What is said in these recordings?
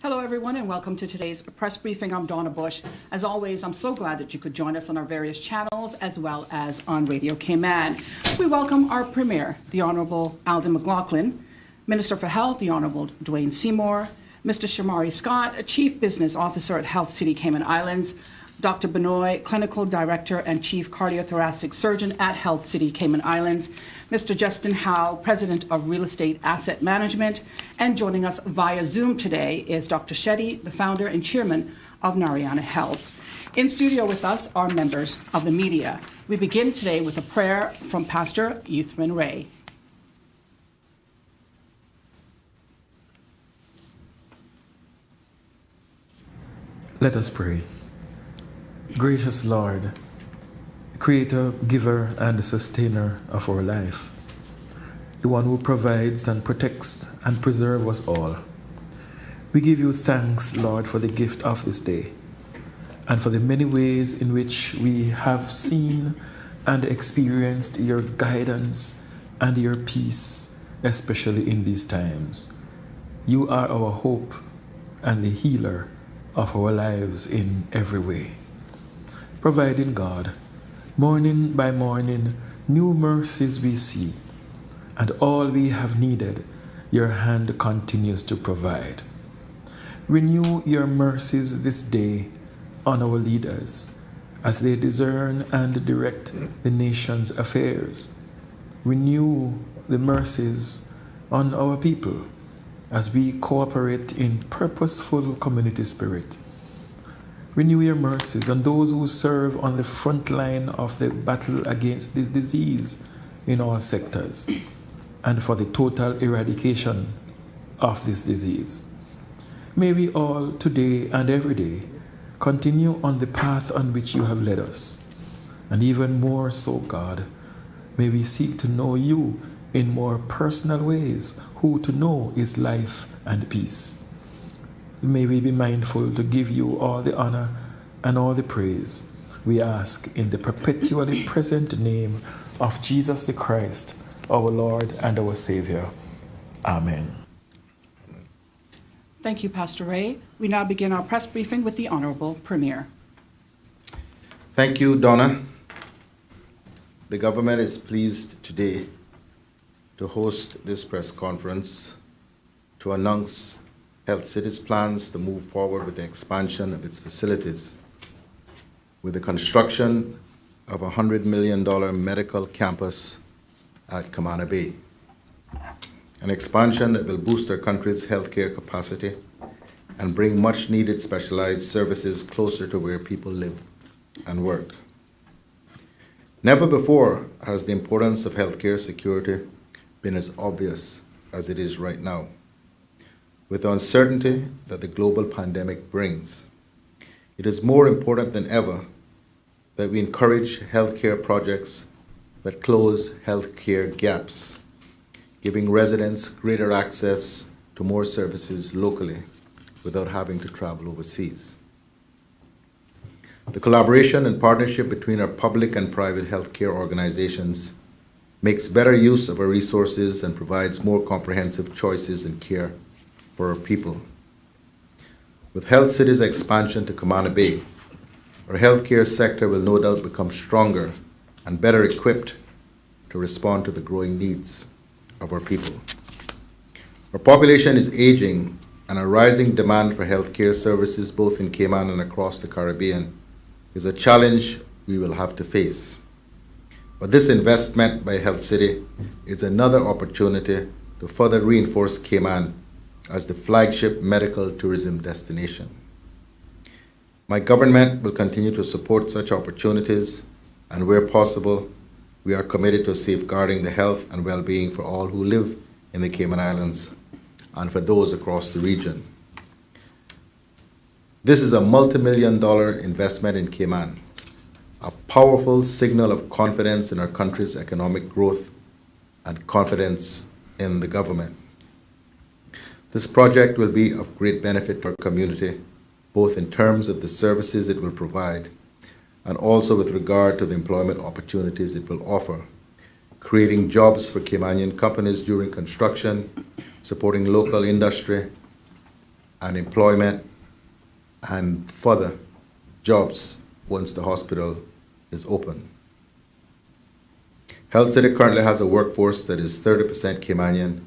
Hello, everyone, and welcome to today's press briefing. I'm Donna Bush. As always, I'm so glad that you could join us on our various channels as well as on Radio Cayman. We welcome our Premier, the Honourable Alden McLaughlin, Minister for Health, the Honourable Dwayne Seymour, Mr. Shamari Scott, Chief Business Officer at Health City Cayman Islands, Dr. Benoit, Clinical Director and Chief Cardiothoracic Surgeon at Health City Cayman Islands, Mr. Justin Howe, President of Real Estate Asset Management, and joining us via Zoom today is Dr. Shetty, the founder and chairman of Narayana Health. In studio with us are members of the media. We begin today with a prayer from Pastor Yuthman Ray. Let us pray. Gracious Lord, Creator, Giver, and Sustainer of our life, the one who provides and protects and preserves us all. We give you thanks, Lord, for the gift of this day and for the many ways in which we have seen and experienced your guidance and your peace, especially in these times. You are our hope and the healer of our lives in every way. Providing God, morning by morning, new mercies we see, and all we have needed, your hand continues to provide. Renew your mercies this day on our leaders as they discern and direct the nation's affairs. Renew the mercies on our people as we cooperate in purposeful community spirit. Renew your mercies on those who serve on the front line of the battle against this disease in all sectors and for the total eradication of this disease. May we all today and every day continue on the path on which you have led us. And even more so, God, may we seek to know you in more personal ways, who to know is life and peace. May we be mindful to give you all the honor and all the praise. We ask in the perpetually present name of Jesus the Christ, our Lord and our Savior. Amen. Thank you, Pastor Ray. We now begin our press briefing with the Honourable Premier. Thank you, Donna. The government is pleased today to host this press conference to announce Health City's plans to move forward with the expansion of its facilities with the construction of a $100 million medical campus at Camana Bay, an expansion that will boost our country's healthcare capacity and bring much-needed specialized services closer to where people live and work. Never before has the importance of healthcare security been as obvious as it is right now. With the uncertainty that the global pandemic brings, it is more important than ever that we encourage healthcare projects that close healthcare gaps, giving residents greater access to more services locally without having to travel overseas. The collaboration and partnership between our public and private healthcare organizations makes better use of our resources and provides more comprehensive choices in care for our people. With Health City's expansion to Camana Bay, our healthcare sector will no doubt become stronger and better equipped to respond to the growing needs of our people. Our population is aging, and a rising demand for healthcare services both in Cayman and across the Caribbean is a challenge we will have to face. But this investment by Health City is another opportunity to further reinforce Cayman as the flagship medical tourism destination. My government will continue to support such opportunities, and where possible, we are committed to safeguarding the health and well-being for all who live in the Cayman Islands and for those across the region. This is a multi-million-dollar investment in Cayman, a powerful signal of confidence in our country's economic growth and confidence in the government. This project will be of great benefit to our community, both in terms of the services it will provide and also with regard to the employment opportunities it will offer, creating jobs for Caymanian companies during construction, supporting local industry, and employment and further jobs once the hospital is open. Health City currently has a workforce that is 30% Caymanian,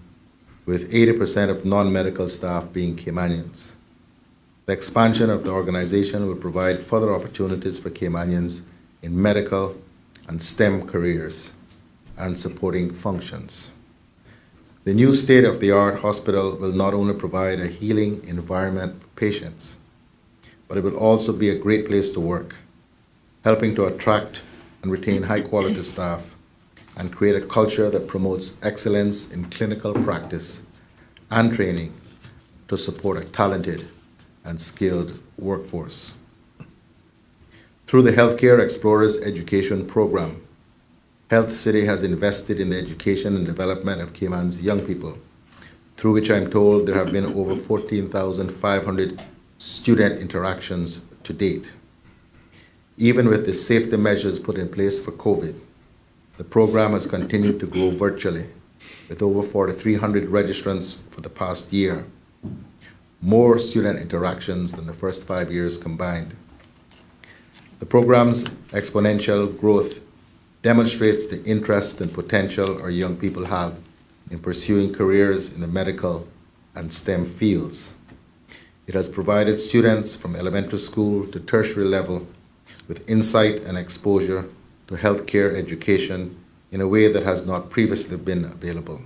with 80% of non-medical staff being Caymanians. The expansion of the organization will provide further opportunities for Caymanians in medical and STEM careers and supporting functions. The new state-of-the-art hospital will not only provide a healing environment for patients, but it will also be a great place to work, helping to attract and retain high-quality staff and create a culture that promotes excellence in clinical practice and training to support a talented and skilled workforce. Through the Healthcare Explorers Education Program, Health City has invested in the education and development of Cayman's young people, through which I'm told there have been over 14,500 student interactions to date. Even with the safety measures put in place for COVID, the program has continued to grow virtually, with over 4,300 registrants for the past year, more student interactions than the first 5 years combined. The program's exponential growth demonstrates the interest and potential our young people have in pursuing careers in the medical and STEM fields. It has provided students from elementary school to tertiary level with insight and exposure to healthcare education in a way that has not previously been available.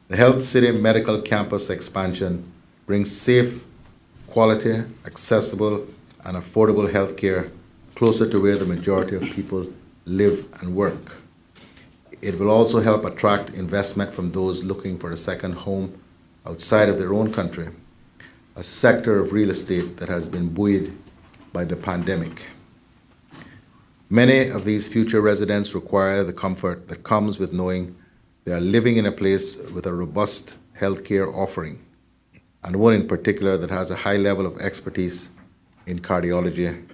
The Health City Medical Campus expansion brings safe, quality, accessible, and affordable healthcare closer to where the majority of people live and work. It will also help attract investment from those looking for a second home outside of their own country, a sector of real estate that has been buoyed by the pandemic. Many of these future residents require the comfort that comes with knowing they are living in a place with a robust healthcare offering, and one in particular that has a high level of expertise in cardiology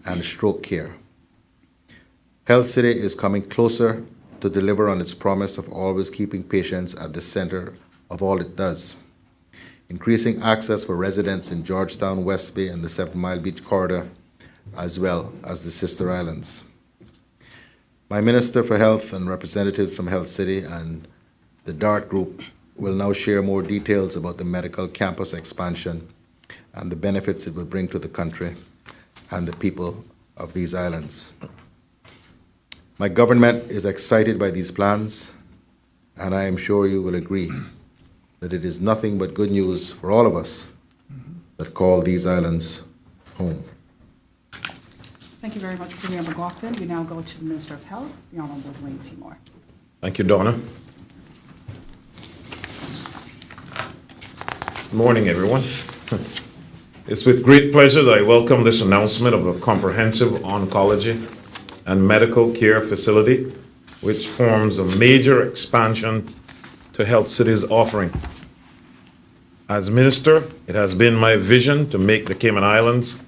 and stroke care. Health City is coming closer to deliver on its promise of always keeping patients at the center of all it does, increasing access for residents in Georgetown, West Bay, and the 7 Mile Beach corridor, as well as the sister islands. My Minister for Health and representatives from Health City and the DART Group will now share more details about the medical campus expansion and the benefits it will bring to the country and the people of these islands. My government is excited by these plans, and I am sure you will agree that it is nothing but good news for all of us that call these islands home. Thank you very much, Premier McLaughlin. We now go to the Minister of Health, the Honorable Wayne Seymour. Thank you, Donna. Good morning, everyone. It's with great pleasure that I welcome this announcement of a comprehensive oncology and medical care facility, which forms a major expansion to Health City's offering. As Minister, it has been my vision to make the Cayman Islands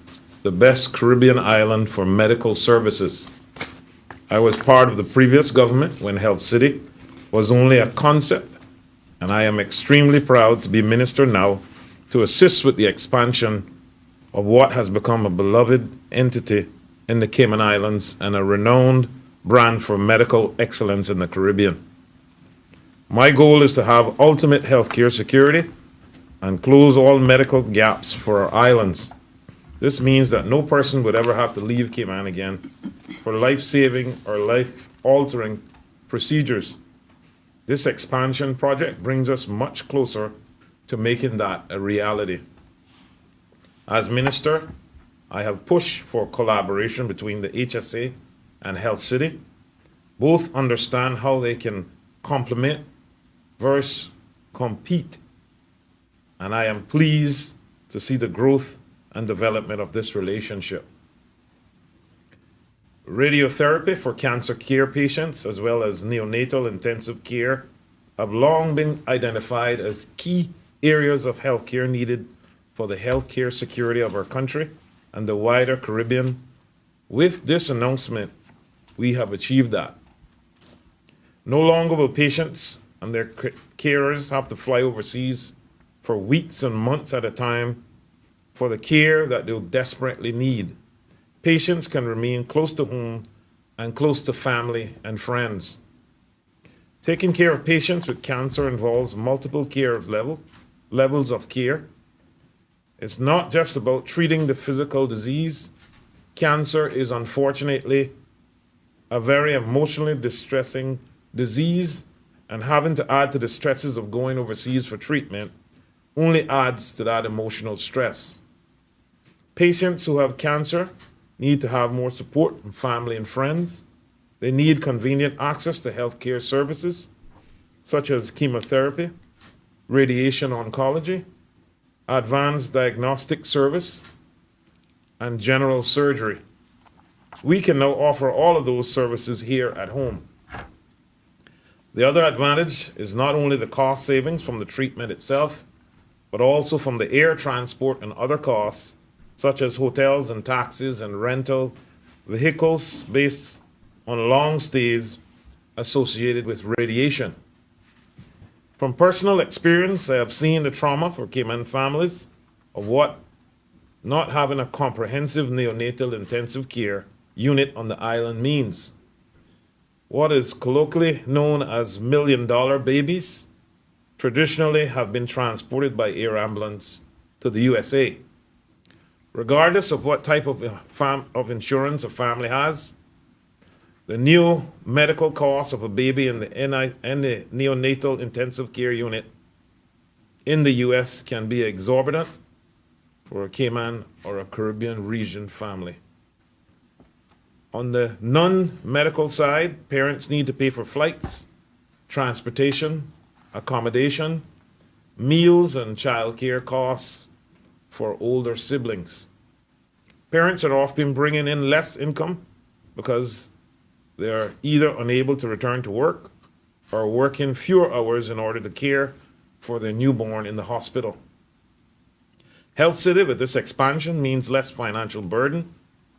the best Caribbean island for medical services. I was part of the previous government when Health City was only a concept, and I am extremely proud to be Minister now to assist with the expansion of what has become a beloved entity in the Cayman Islands and a renowned brand for medical excellence in the Caribbean. My goal is to have ultimate healthcare security and close all medical gaps for our islands. This means that no person would ever have to leave Cayman again for life-saving or life-altering procedures. This expansion project brings us much closer to making that a reality. As Minister, I have pushed for collaboration between the HSA and Health City. Both understand how they can complement versus compete. And I am pleased to see the growth and development of this relationship. Radiotherapy for cancer care patients, as well as neonatal intensive care, have long been identified as key areas of healthcare needed for the healthcare security of our country and the wider Caribbean. With this announcement, we have achieved that. No longer will patients and their carers have to fly overseas for weeks and months at a time for the care that they'll desperately need. Patients can remain close to home and close to family and friends. Taking care of patients with cancer involves multiple care levels of care. It's not just about treating the physical disease. Cancer is unfortunately a very emotionally distressing disease, and having to add to the stresses of going overseas for treatment only adds to that emotional stress. Patients who have cancer need to have more support from family and friends. They need convenient access to healthcare services such as chemotherapy, radiation oncology, advanced diagnostic service, and general surgery. We can now offer all of those services here at home. The other advantage is not only the cost savings from the treatment itself, but also from the air transport and other costs, such as hotels and taxis and rental vehicles based on long stays associated with radiation. From personal experience, I have seen the trauma for Cayman families of what not having a comprehensive neonatal intensive care unit on the island means. What is colloquially known as million-dollar babies traditionally have been transported by air ambulance to the USA. Regardless of what type of insurance a family has, the new medical cost of a baby in the neonatal intensive care unit in the US can be exorbitant for a Cayman or a Caribbean region family. On the non-medical side, parents need to pay for flights, transportation, accommodation, meals, and childcare costs for older siblings. Parents are often bringing in less income because they are either unable to return to work or working fewer hours in order to care for their newborn in the hospital. Health City with this expansion means less financial burden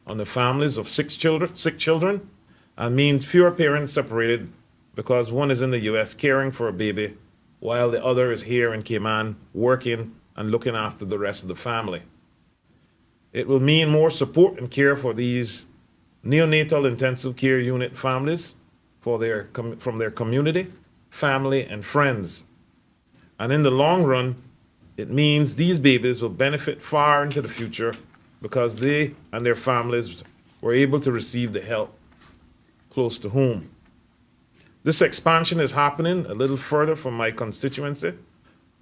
on the families of sick children, and means fewer parents separated because one is in the US caring for a baby while the other is here in Cayman working and looking after the rest of the family. It will mean more support and care for these neonatal intensive care unit families from their community, family, and friends. And in the long run, it means these babies will benefit far into the future because they and their families were able to receive the help close to home. This expansion is happening a little further from my constituency,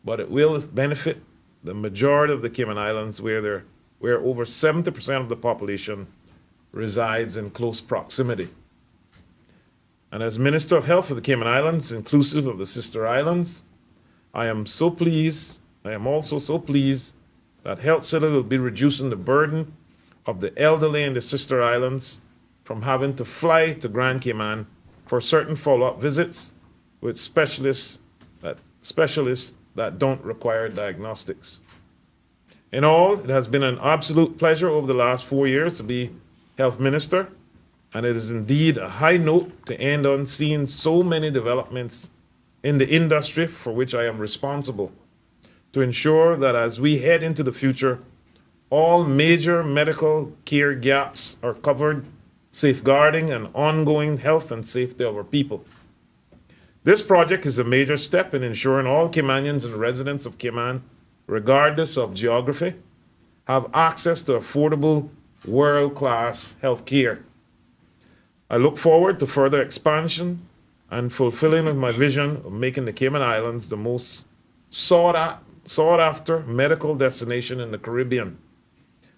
but it will benefit the majority of the Cayman Islands where over 70% of the population resides in close proximity. And as Minister of Health for the Cayman Islands, inclusive of the sister islands, I am also so pleased that Health City will be reducing the burden of the elderly in the sister islands from having to fly to Grand Cayman for certain follow-up visits with specialists that don't require diagnostics. In all, it has been an absolute pleasure over the last 4 years to be Health Minister, and it is indeed a high note to end on seeing so many developments in the industry for which I am responsible, to ensure that as we head into the future, all major medical care gaps are covered, safeguarding an ongoing health and safety of our people. This project is a major step in ensuring all Caymanians and residents of Cayman, regardless of geography, have access to affordable, world-class health care. I look forward to further expansion and fulfilling of my vision of making the Cayman Islands the most sought-after medical destination in the Caribbean.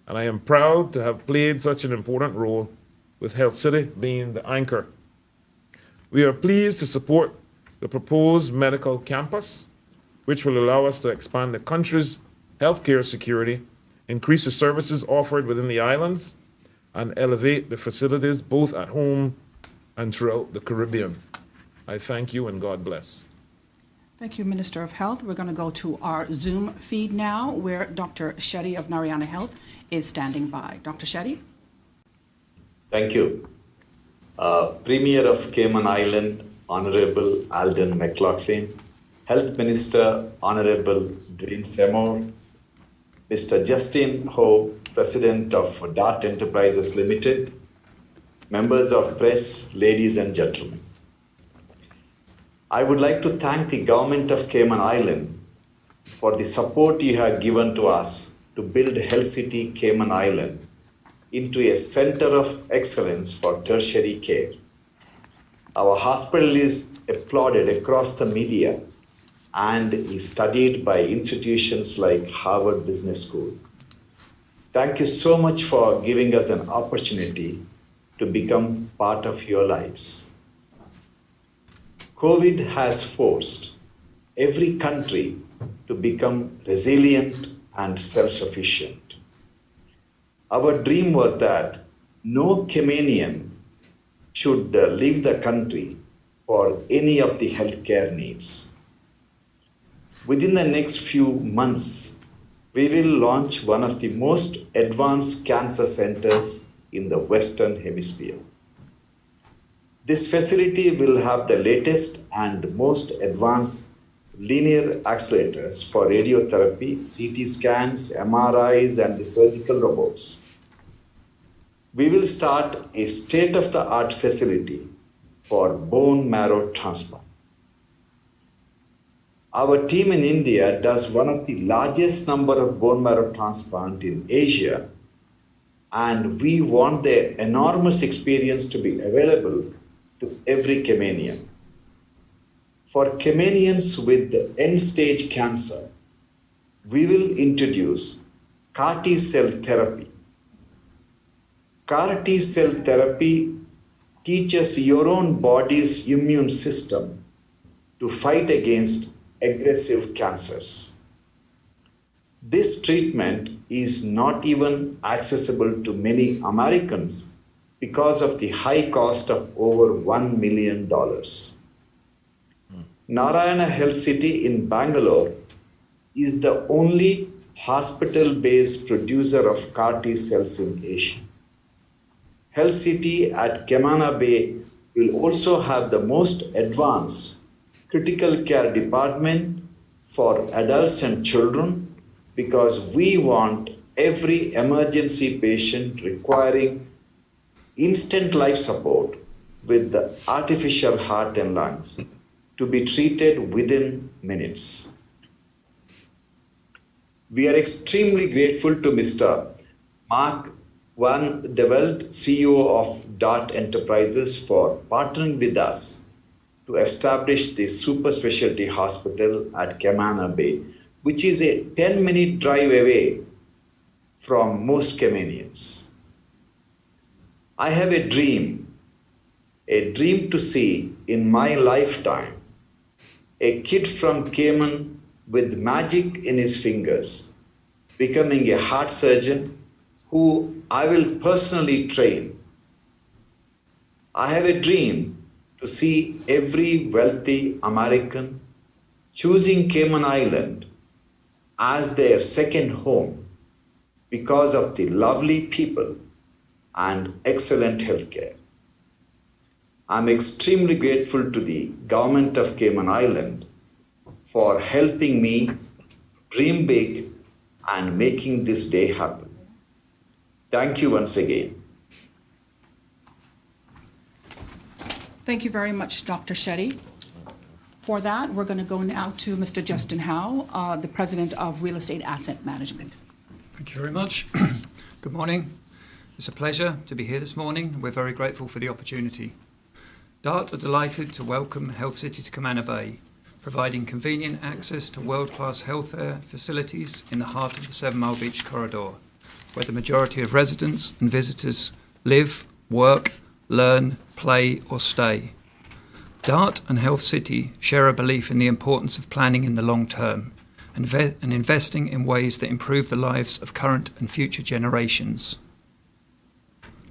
And I am proud to have played such an important role with Health City being the anchor. We are pleased to support the proposed medical campus, which will allow us to expand the country's healthcare security, increase the services offered within the islands, and elevate the facilities both at home and throughout the Caribbean. I thank you and God bless. Thank you, Minister of Health. We're going to go to our Zoom feed now, where Dr. Shetty of Narayana Health is standing by. Dr. Shetty? Thank you. Premier of Cayman Island, Honorable Alden McLaughlin, Health Minister Honorable Dwayne Seymour, Mr. Justin Howe, President of DART Enterprises Limited, members of press, ladies and gentlemen. I would like to thank the Government of Cayman Island for the support you have given to us to build Health City Cayman Island into a center of excellence for tertiary care. Our hospital is applauded across the media and is studied by institutions like Harvard Business School. Thank you so much for giving us an opportunity to become part of your lives. COVID has forced every country to become resilient and self-sufficient. Our dream was that no Caymanian should leave the country for any of the healthcare needs. Within the next few months, we will launch one of the most advanced cancer centers in the Western Hemisphere. This facility will have the latest and most advanced linear accelerators for radiotherapy, CT scans, MRIs, and the surgical robots. We will start a state-of-the-art facility for bone marrow transplant. Our team in India does one of the largest number of bone marrow transplant in Asia, and we want the enormous experience to be available to every Caymanian. For Caymanians with end-stage cancer, we will introduce CAR T-cell therapy. CAR T-cell therapy teaches your own body's immune system to fight against aggressive cancers. This treatment is not even accessible to many Americans because of the high cost of over $1 million. Narayana Health City in Bangalore is the only hospital-based producer of CAR T cells in Asia. Health City at Cayman Bay will also have the most advanced critical care department for adults and children because we want every emergency patient requiring instant life support with the artificial heart and lungs to be treated within minutes. We are extremely grateful to Mr. Mark Van de Velde, CEO of DART Enterprises, for partnering with us to establish the super specialty hospital at Cayman Bay, which is a 10-minute drive away from most Caymanians. I have a dream to see in my lifetime a kid from Cayman with magic in his fingers becoming a heart surgeon who I will personally train. I have a dream to see every wealthy American choosing Cayman Island as their second home because of the lovely people and excellent healthcare. I'm extremely grateful to the Government of Cayman Island for helping me dream big and making this day happen. Thank you once again. Thank you very much, Dr. Shetty. For that, we're going to go now to Mr. Justin Howe, the President of Real Estate Asset Management. Thank you very much. Good morning. It's a pleasure to be here this morning. We're very grateful for the opportunity. DART are delighted to welcome Health City to Cayman Bay, providing convenient access to world-class healthcare facilities in the heart of the 7 Mile Beach corridor, where the majority of residents and visitors live, work, learn, play or stay. DART and Health City share a belief in the importance of planning in the long term and investing in ways that improve the lives of current and future generations.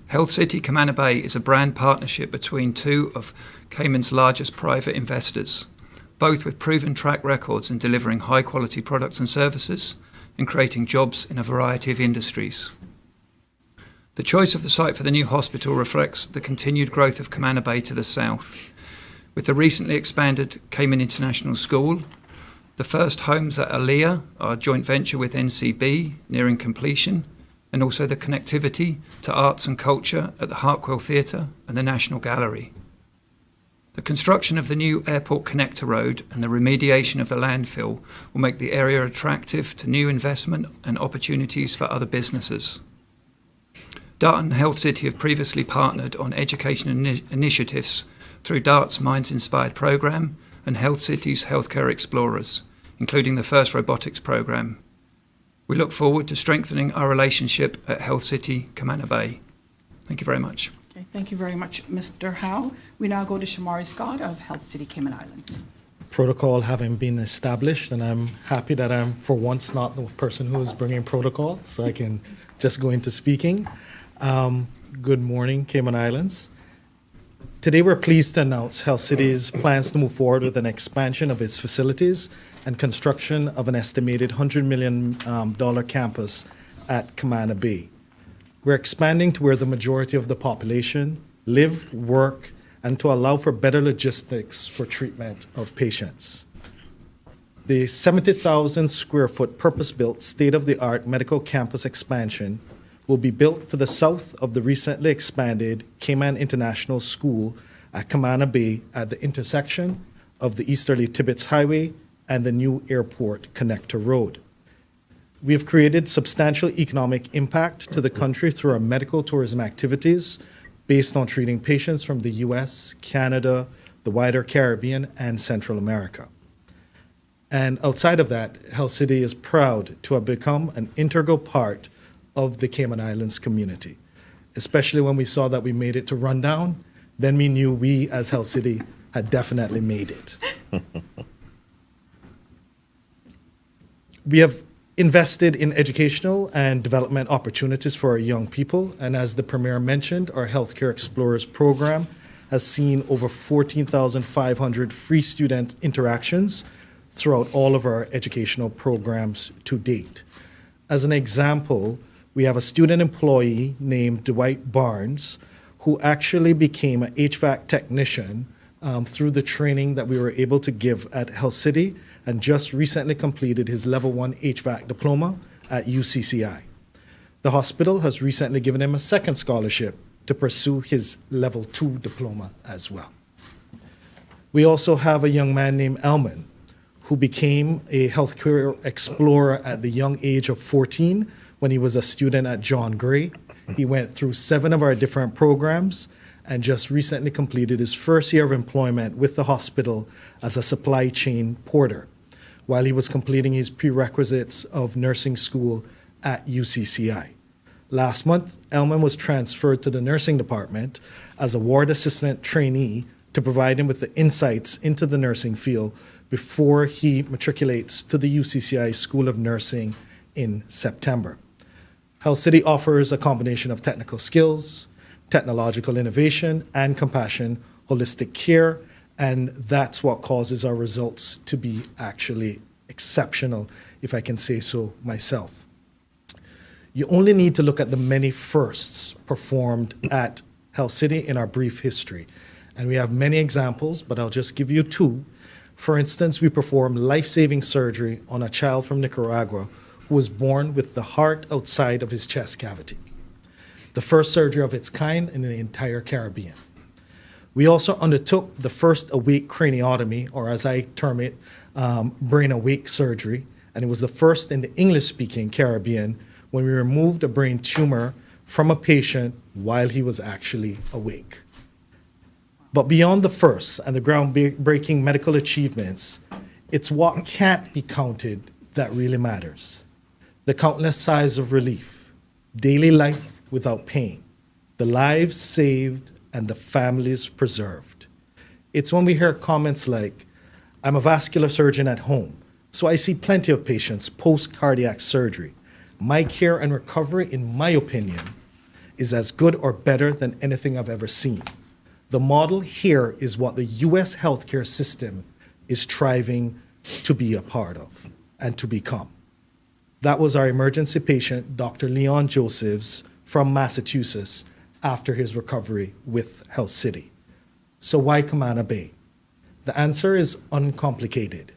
Health City Cayman Bay is a brand partnership between 2 of Cayman's largest private investors, both with proven track records in delivering high-quality products and services and creating jobs in a variety of industries. The choice of the site for the new hospital reflects the continued growth of Cayman Bay to the south, with the recently expanded Cayman International School, The first homes at Aliyah, our joint venture with NCB, nearing completion, and also the connectivity to arts and culture at the Hartwell Theatre and the National Gallery. The construction of the new Airport Connector Road and the remediation of the landfill will make the area attractive to new investment and opportunities for other businesses. Dart and Health City have previously partnered on education initiatives through Dart's Minds Inspired programme and Health City's Healthcare Explorers, including the first robotics programme. We look forward to strengthening our relationship at Health City, Camana Bay. Thank you very much. Okay, thank you very much, Mr. Howe. We now go to Shamari Scott of Health City, Cayman Islands. Protocol having been established, and I'm happy that I'm, for once, not the person who is bringing protocol, so I can just go into speaking. Good morning, Cayman Islands. Today, we're pleased to announce Health City's plans to move forward with an expansion of its facilities and construction of an estimated $100 million campus at Camana Bay. We're expanding to where the majority of the population live, work, and to allow for better logistics for treatment of patients. The 70,000 square foot purpose-built state-of-the-art medical campus expansion will be built to the south of the recently expanded Cayman International School at Camana Bay at the intersection of the Easterly Tibbetts Highway and the new Airport Connector Road. We have created substantial economic impact to the country through our medical tourism activities based on treating patients from the US, Canada, the wider Caribbean, and Central America. And outside of that, Health City is proud to have become an integral part of the Cayman Islands community, especially when we saw that we made it to Rundown, then we knew we as Health City had definitely made it. We have invested in educational and development opportunities for our young people, and as the Premier mentioned, our Healthcare Explorers program has seen over 14,500 free student interactions throughout all of our educational programs to date. As an example, we have a student employee named Dwight Barnes who actually became an HVAC technician through the training that we were able to give at Health City, and just recently completed his Level 1 HVAC diploma at UCCI. The hospital has recently given him a second scholarship to pursue his Level 2 diploma as well. We also have a young man named Elman who became a healthcare explorer at the young age of 14 when he was a student at John Gray. He went through 7 of our different programs and just recently completed his first year of employment with the hospital as a supply chain porter, while he was completing his prerequisites of nursing school at UCCI. Last month, Elman was transferred to the nursing department as a ward assistant trainee to provide him with the insights into the nursing field before he matriculates to the UCCI School of Nursing in September. Health City offers a combination of technical skills, technological innovation, and compassion, holistic care, and that's what causes our results to be actually exceptional, if I can say so myself. You only need to look at the many firsts performed at Health City in our brief history. And we have many examples, but I'll just give you 2. For instance, we performed life-saving surgery on a child from Nicaragua who was born with the heart outside of his chest cavity, the first surgery of its kind in the entire Caribbean. We also undertook the first awake craniotomy, or as I term it, brain awake surgery, and it was the first in the English-speaking Caribbean when we removed a brain tumor from a patient while he was actually awake. But beyond the firsts and the groundbreaking medical achievements, it's what can't be counted that really matters. The countless sighs of relief, daily life without pain, the lives saved, and the families preserved. It's when we hear comments like, "I'm a vascular surgeon at home, so I see plenty of patients post-cardiac surgery. My care and recovery, in my opinion, is as good or better than anything I've ever seen." The model here is what the US healthcare system is striving to be a part of and to become. That was our emergency patient, Dr. Leon Josephs from Massachusetts, after his recovery with Health City. So why Camana Bay? The answer is uncomplicated.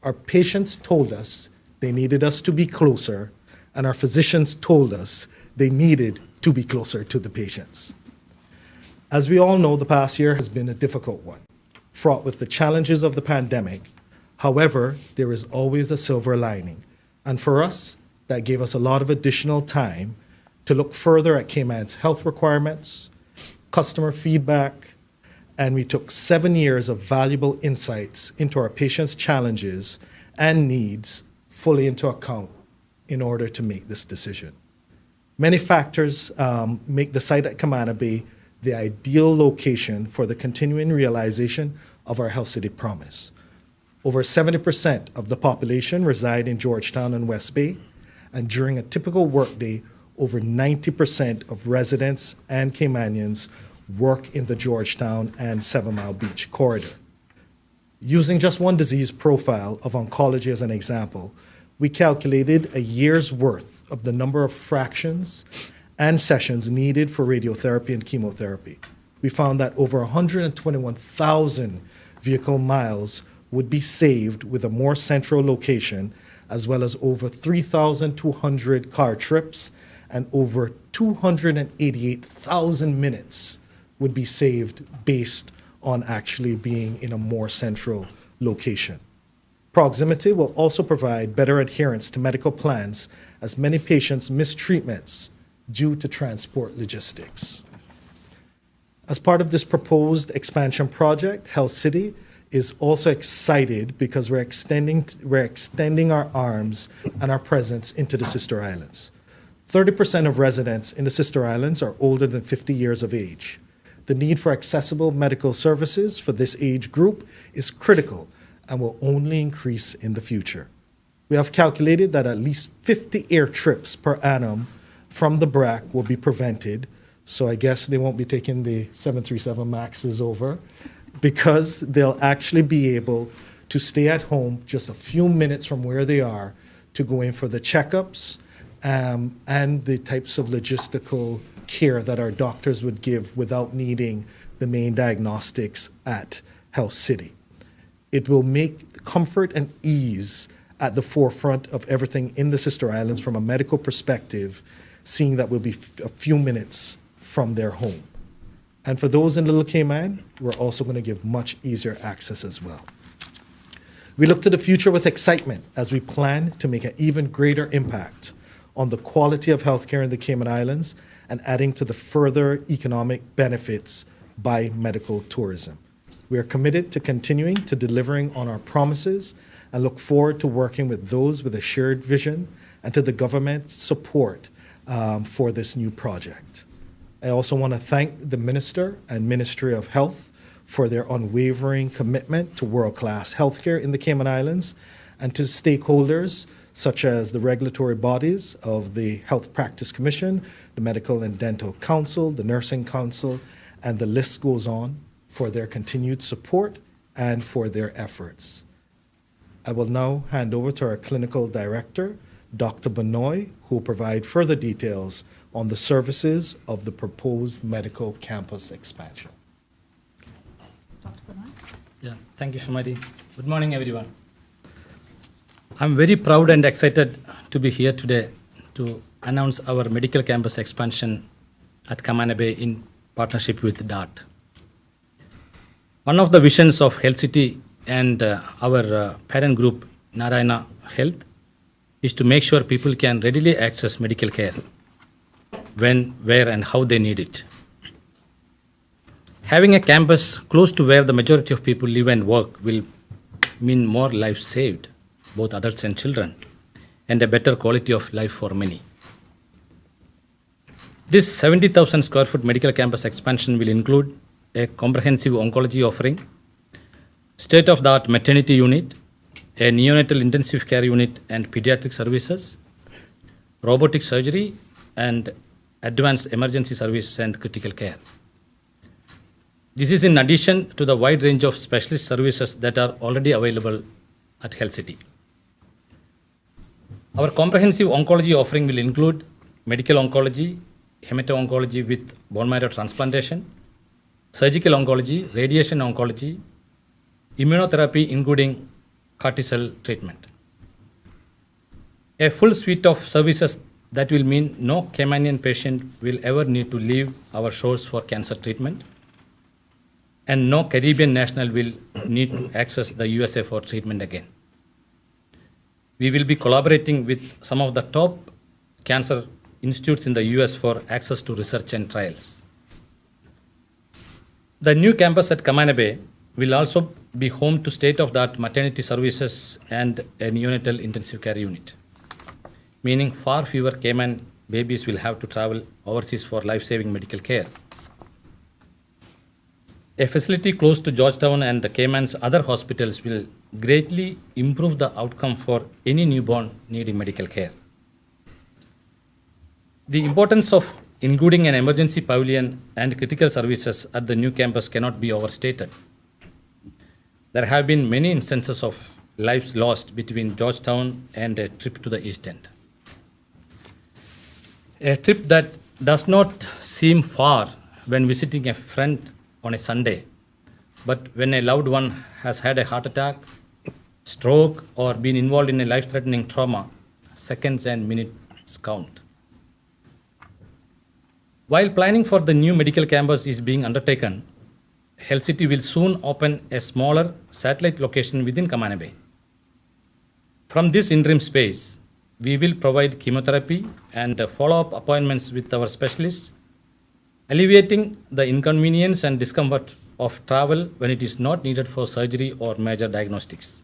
Our patients told us they needed us to be closer, and our physicians told us they needed to be closer to the patients. As we all know, the past year has been a difficult one, fraught with the challenges of the pandemic. However, there is always a silver lining. And for us, that gave us a lot of additional time to look further at Cayman's health requirements, customer feedback, and we took 7 years of valuable insights into our patients' challenges and needs fully into account in order to make this decision. Many factors make the site at Camana Bay the ideal location for the continuing realization of our Health City promise. Over 70% of the population reside in Georgetown and West Bay, and during a typical workday, over 90% of residents and Caymanians work in the Georgetown and 7 Mile Beach corridor. Using just one disease profile of oncology as an example, we calculated a year's worth of the number of fractions and sessions needed for radiotherapy and chemotherapy. We found that over 121,000 vehicle miles would be saved with a more central location, as well as over 3,200 car trips and over 288,000 minutes would be saved based on actually being in a more central location. Proximity will also provide better adherence to medical plans, as many patients miss treatments due to transport logistics. As part of this proposed expansion project, Health City is also excited because we're extending our arms and our presence into the Sister Islands. 30% of residents in the Sister Islands are older than 50 years of age. The need for accessible medical services for this age group is critical and will only increase in the future. We have calculated that at least 50 air trips per annum from the Brack will be prevented, so I guess they won't be taking the 737 MAXs over, because they'll actually be able to stay at home just a few minutes from where they are to go in for the checkups and the types of logistical care that our doctors would give without needing the main diagnostics at Health City. It will make comfort and ease at the forefront of everything in the Sister Islands from a medical perspective, seeing that we'll be a few minutes from their home. And for those in Little Cayman, we're also going to give much easier access as well. We look to the future with excitement as we plan to make an even greater impact on the quality of healthcare in the Cayman Islands and adding to the further economic benefits by medical tourism. We are committed to continuing to delivering on our promises and look forward to working with those with a shared vision and to the government's support for this new project. I also want to thank the Minister and Ministry of Health for their unwavering commitment to world-class healthcare in the Cayman Islands, and to stakeholders such as the regulatory bodies of the Health Practice Commission, the Medical and Dental Council, the Nursing Council, and the list goes on, for their continued support and for their efforts. I will now hand over to our Clinical Director, Dr. Benoit, who will provide further details on the services of the proposed medical campus expansion. Dr. Benoit? Yeah, thank you, Shamari. Good morning, everyone. I'm very proud and excited to be here today to announce our medical campus expansion at Camana Bay in partnership with DART. One of the visions of Health City and our parent group, Narayana Health, is to make sure people can readily access medical care when, where, and how they need it. Having a campus close to where the majority of people live and work will mean more lives saved, both adults and children, and a better quality of life for many. This 70,000 square foot medical campus expansion will include a comprehensive oncology offering, state-of-the-art maternity unit, a neonatal intensive care unit and pediatric services, robotic surgery, and advanced emergency services and critical care. This is in addition to the wide range of specialist services that are already available at Health City. Our comprehensive oncology offering will include medical oncology, hemato-oncology with bone marrow transplantation, surgical oncology, radiation oncology, immunotherapy including cortisol treatment. A full suite of services that will mean no Caymanian patient will ever need to leave our shores for cancer treatment, and no Caribbean national will need to access the USA for treatment again. We will be collaborating with some of the top cancer institutes in the US for access to research and trials. The new campus at Cayman Bay will also be home to state-of-the-art maternity services and a neonatal intensive care unit, meaning far fewer Cayman babies will have to travel overseas for life-saving medical care. A facility close to Georgetown and the Cayman's other hospitals will greatly improve the outcome for any newborn needing medical care. The importance of including an emergency pavilion and critical services at the new campus cannot be overstated. There have been many instances of lives lost between Georgetown and a trip to the East End. A trip that does not seem far when visiting a friend on a Sunday, but when a loved one has had a heart attack, stroke, or been involved in a life-threatening trauma, seconds and minutes count. While planning for the new medical campus is being undertaken, Health City will soon open a smaller satellite location within Cayman Bay. From this interim space, we will provide chemotherapy and follow-up appointments with our specialists, alleviating the inconvenience and discomfort of travel when it is not needed for surgery or major diagnostics.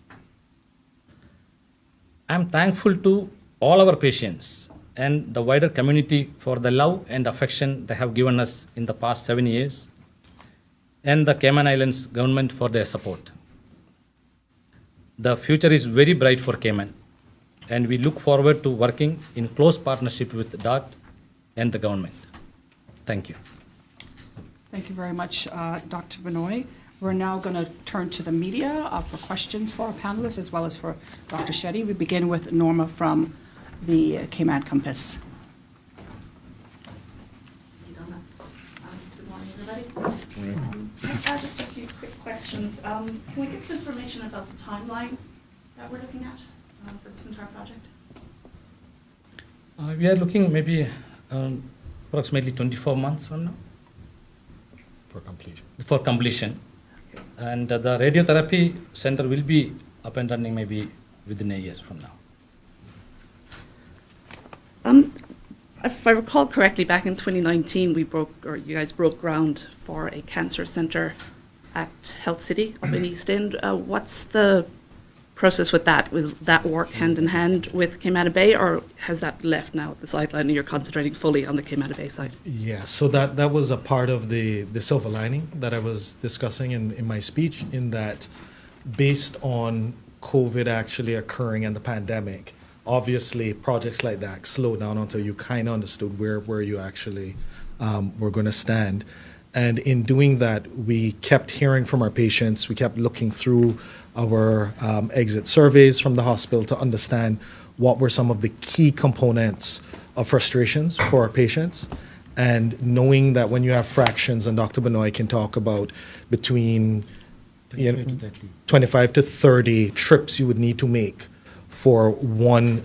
I am thankful to all our patients and the wider community for the love and affection they have given us in the past 7 years, and the Cayman Islands government for their support. The future is very bright for Cayman, and we look forward to working in close partnership with DART and the government. Thank you. Thank you very much, Dr. Benoit. We're now going to turn to the media for questions for our panelists as well as for Dr. Shetty. We begin with Norma from the Cayman campus. Good morning, everybody. Just a few quick questions. Can we get some information about the timeline that we're looking at for this entire project? We are looking maybe approximately 24 months from now. For completion. For completion. Okay. And the radiotherapy center will be up and running maybe within a year from now. If I recall correctly, back in 2019, you guys broke ground for a cancer center at Health City up in East End. What's the process with that? Will that work hand in hand with Cayman Bay, or has that left now at the sideline and you're concentrating fully on the Cayman Bay side? Yeah, so that was a part of the silver lining that I was discussing in my speech, in that based on COVID actually occurring and the pandemic, obviously projects like that slowed down until you kind of understood where you actually were going to stand. And in doing that, we kept hearing from our patients, we kept looking through our exit surveys from the hospital to understand what were some of the key components of frustrations for our patients. And knowing that when you have fractions, and Dr. Benoit can talk about between 25 to 30 trips you would need to make for one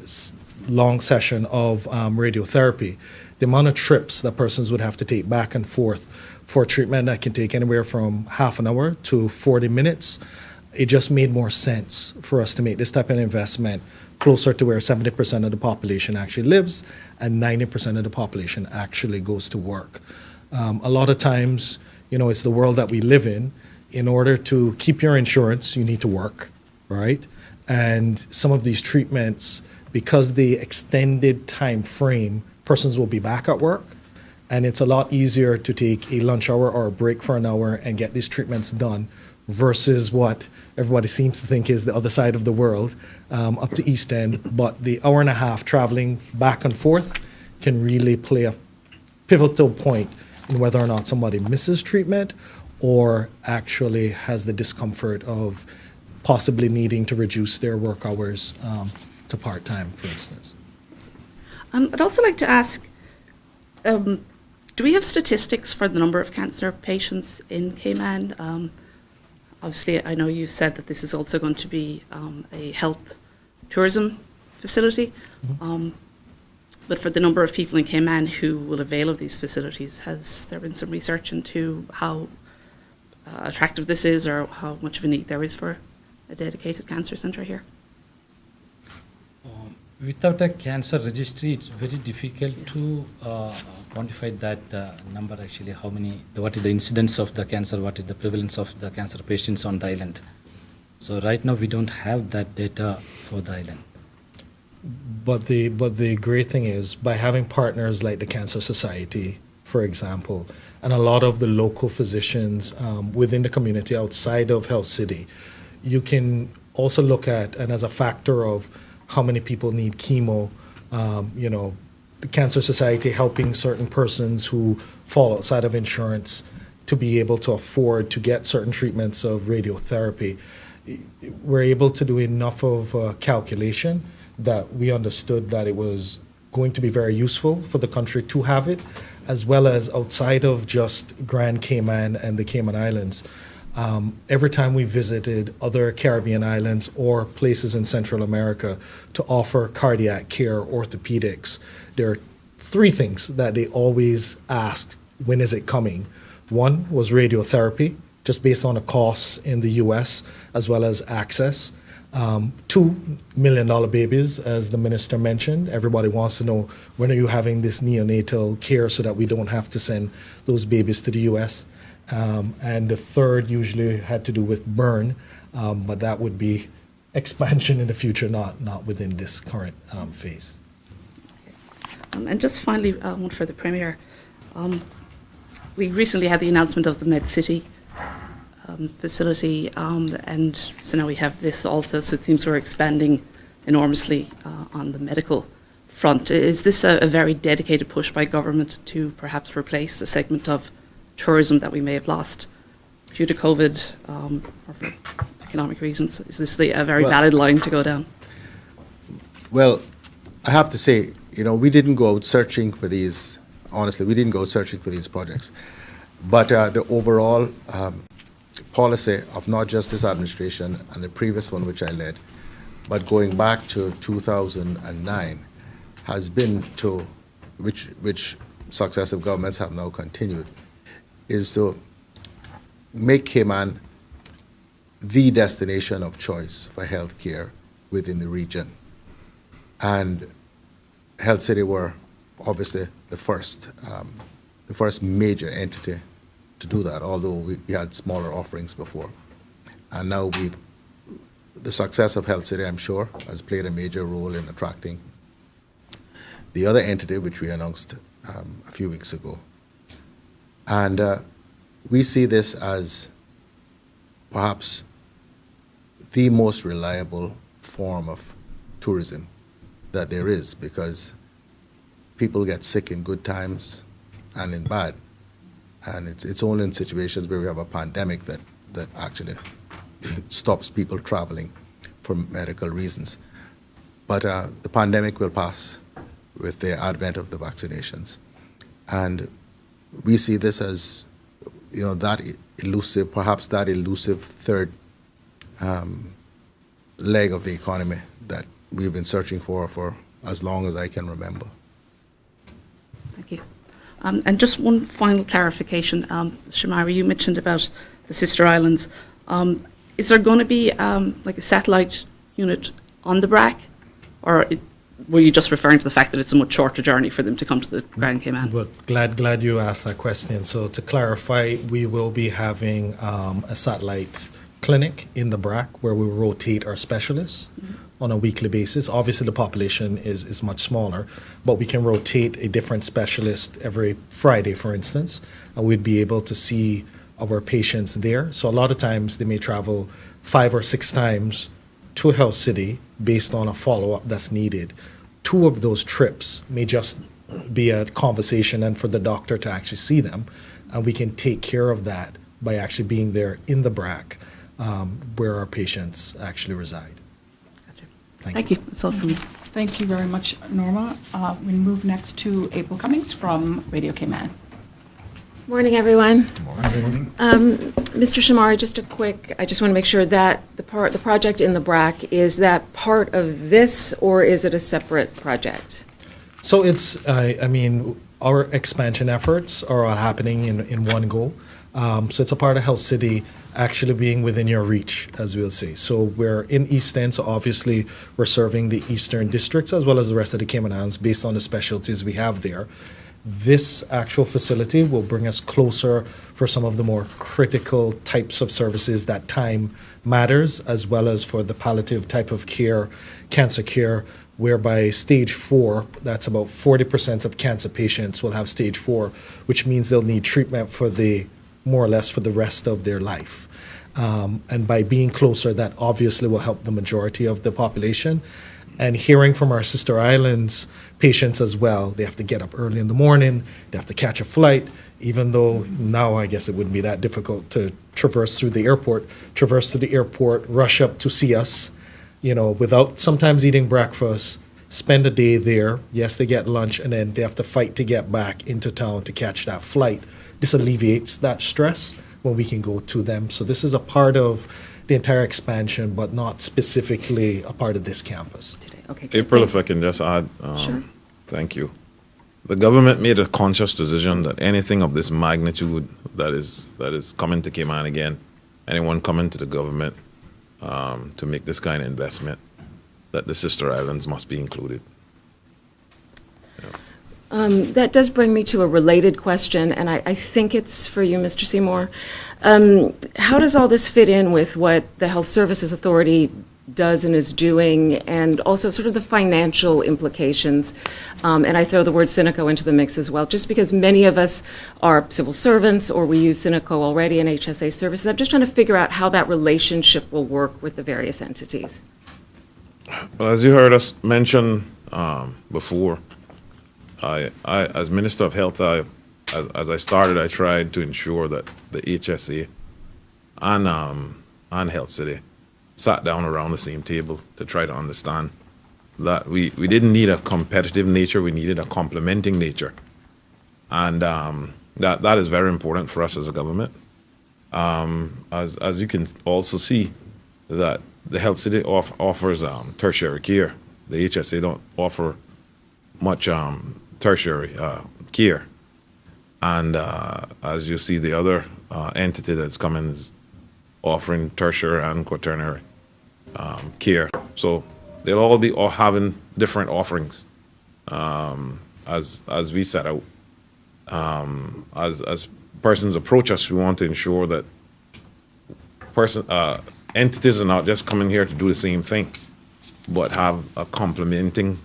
long session of radiotherapy, the amount of trips that persons would have to take back and forth for treatment that can take anywhere from half an hour to 40 minutes, it just made more sense for us to make this type of investment closer to where 70% of the population actually lives and 90% of the population actually goes to work. A lot of times, it's the world that we live in. In order to keep your insurance, you need to work, right? And some of these treatments, because the extended time frame, persons will be back at work, and it's a lot easier to take a lunch hour or a break for an hour and get these treatments done versus what everybody seems to think is the other side of the world, up to East End. But the hour and a half traveling back and forth can really play a pivotal point in whether or not somebody misses treatment or actually has the discomfort of possibly needing to reduce their work hours to part-time, for instance. I'd also like to ask, do we have statistics for the number of cancer patients in Cayman? obviously, I know you said that this is also going to be a health tourism facility. But for the number of people in Cayman who will avail of these facilities, has there been some research into how attractive this is, or how much of a need there is for a dedicated cancer centre here? Without a cancer registry, it's very difficult to quantify that number actually, what is the incidence of the cancer, what is the prevalence of the cancer patients on the island. So right now we don't have that data for the island. But the great thing is, by having partners like the Cancer Society, for example, and a lot of the local physicians within the community outside of Health City, you can also look at, and as a factor of how many people need chemo, the Cancer Society helping certain persons who fall outside of insurance to be able to afford to get certain treatments of radiotherapy. We're able to do enough of calculation that we understood that it was going to be very useful for the country to have it, as well as outside of just Grand Cayman and the Cayman Islands. Every time we visited other Caribbean islands or places in Central America to offer cardiac care, orthopedics, there are three things that they always asked, when is it coming? One was radiotherapy, just based on the costs in the US, as well as access. $2 million babies, as the minister mentioned. Everybody wants to know, when are you having this neonatal care so that we don't have to send those babies to the US? And the third usually had to do with burn, but that would be expansion in the future, not within this current phase. And just finally, one for the Premier. We recently had the announcement of the Med City facility, and so now we have this also, so it seems we're expanding enormously on the medical front. Is this a very dedicated push by government to perhaps replace a segment of tourism that we may have lost due to COVID or for economic reasons? Is this a very valid line to go down? Well, I have to say, we didn't go out searching for these, honestly, we didn't go searching for these projects. But the overall policy of not just this administration and the previous one which I led, but going back to 2009, has been to, which successive governments have now continued, is to make Cayman the destination of choice for healthcare within the region. And Health City were obviously the first major entity to do that, although we had smaller offerings before. And now the success of Health City, I'm sure, has played a major role in attracting the other entity, which we announced a few weeks ago. And we see this as perhaps the most reliable form of tourism that there is, because people get sick in good times and in bad. And it's only in situations where we have a pandemic that actually stops people traveling for medical reasons. But the pandemic will pass with the advent of the vaccinations. And we see this as, that elusive third leg of the economy that we've been searching for as long as I can remember. Thank you. And just one final clarification. Shamari, you mentioned about the sister islands. Is there going to be like a satellite unit on the Brack? Or were you just referring to the fact that it's a much shorter journey for them to come to the Grand Cayman? But glad you asked that question. So to clarify, we will be having a satellite clinic in the Brack where we rotate our specialists on a weekly basis. Obviously, the population is much smaller, but we can rotate a different specialist every Friday, for instance, and we'd be able to see our patients there. So a lot of times they may travel 5 or 6 times to Health City based on a follow-up that's needed. 2 of those trips may just be a conversation and for the doctor to actually see them, and we can take care of that by actually being there in the Brack where our patients actually reside. Thank you. That's all from me. Thank you very much, Norma. We move next to April Cummings from Radio Cayman. Morning, everyone. Morning. Mr. Shamari, I just want to make sure that the project in the Brack, is that part of this, or is it a separate project? So it's, our expansion efforts are all happening in one go. So it's a part of Health City actually being within your reach, as we'll say. So we're in East End, so obviously we're serving the eastern districts as well as the rest of the Cayman Islands based on the specialties we have there. This actual facility will bring us closer for some of the more critical types of services that time matters, as well as for the palliative type of care, cancer care, whereby stage 4, that's about 40% of cancer patients will have stage 4, which means they'll need treatment for more or less for the rest of their life. And by being closer, that obviously will help the majority of the population. And hearing from our sister islands patients as well, they have to get up early in the morning, they have to catch a flight, even though now I guess it wouldn't be that difficult to traverse through the airport, rush up to see us, without sometimes eating breakfast, spend a day there. Yes, they get lunch, and then they have to fight to get back into town to catch that flight. This alleviates that stress when we can go to them. So this is a part of the entire expansion, but not specifically a part of this campus. Okay. April, if I can just add, Sure. Thank you. The government made a conscious decision that anything of this magnitude that is coming to Cayman again, anyone coming to the government to make this kind of investment, that the sister islands must be included. That does bring me to a related question, and I think it's for you, Mr. Seymour. How does all this fit in with what the Health Services Authority does and is doing, and also sort of the financial implications? And I throw the word Cineco into the mix as well, just because many of us are civil servants or we use Cineco already in HSA services. I'm just trying to figure out how that relationship will work with the various entities. Well, as you heard us mention before, I as Minister of Health, as I started, I tried to ensure that the HSA and Health City sat down around the same table to try to understand that we didn't need a competitive nature, we needed a complementing nature. And that is very important for us as a government. As you can also see, that the Health City offers tertiary care. The HSA don't offer much tertiary care. And as you see, the other entity that's coming is offering tertiary and quaternary care. So they'll all be having different offerings as we set out. As persons approach us, we want to ensure that entities are not just coming here to do the same thing, but have a complementing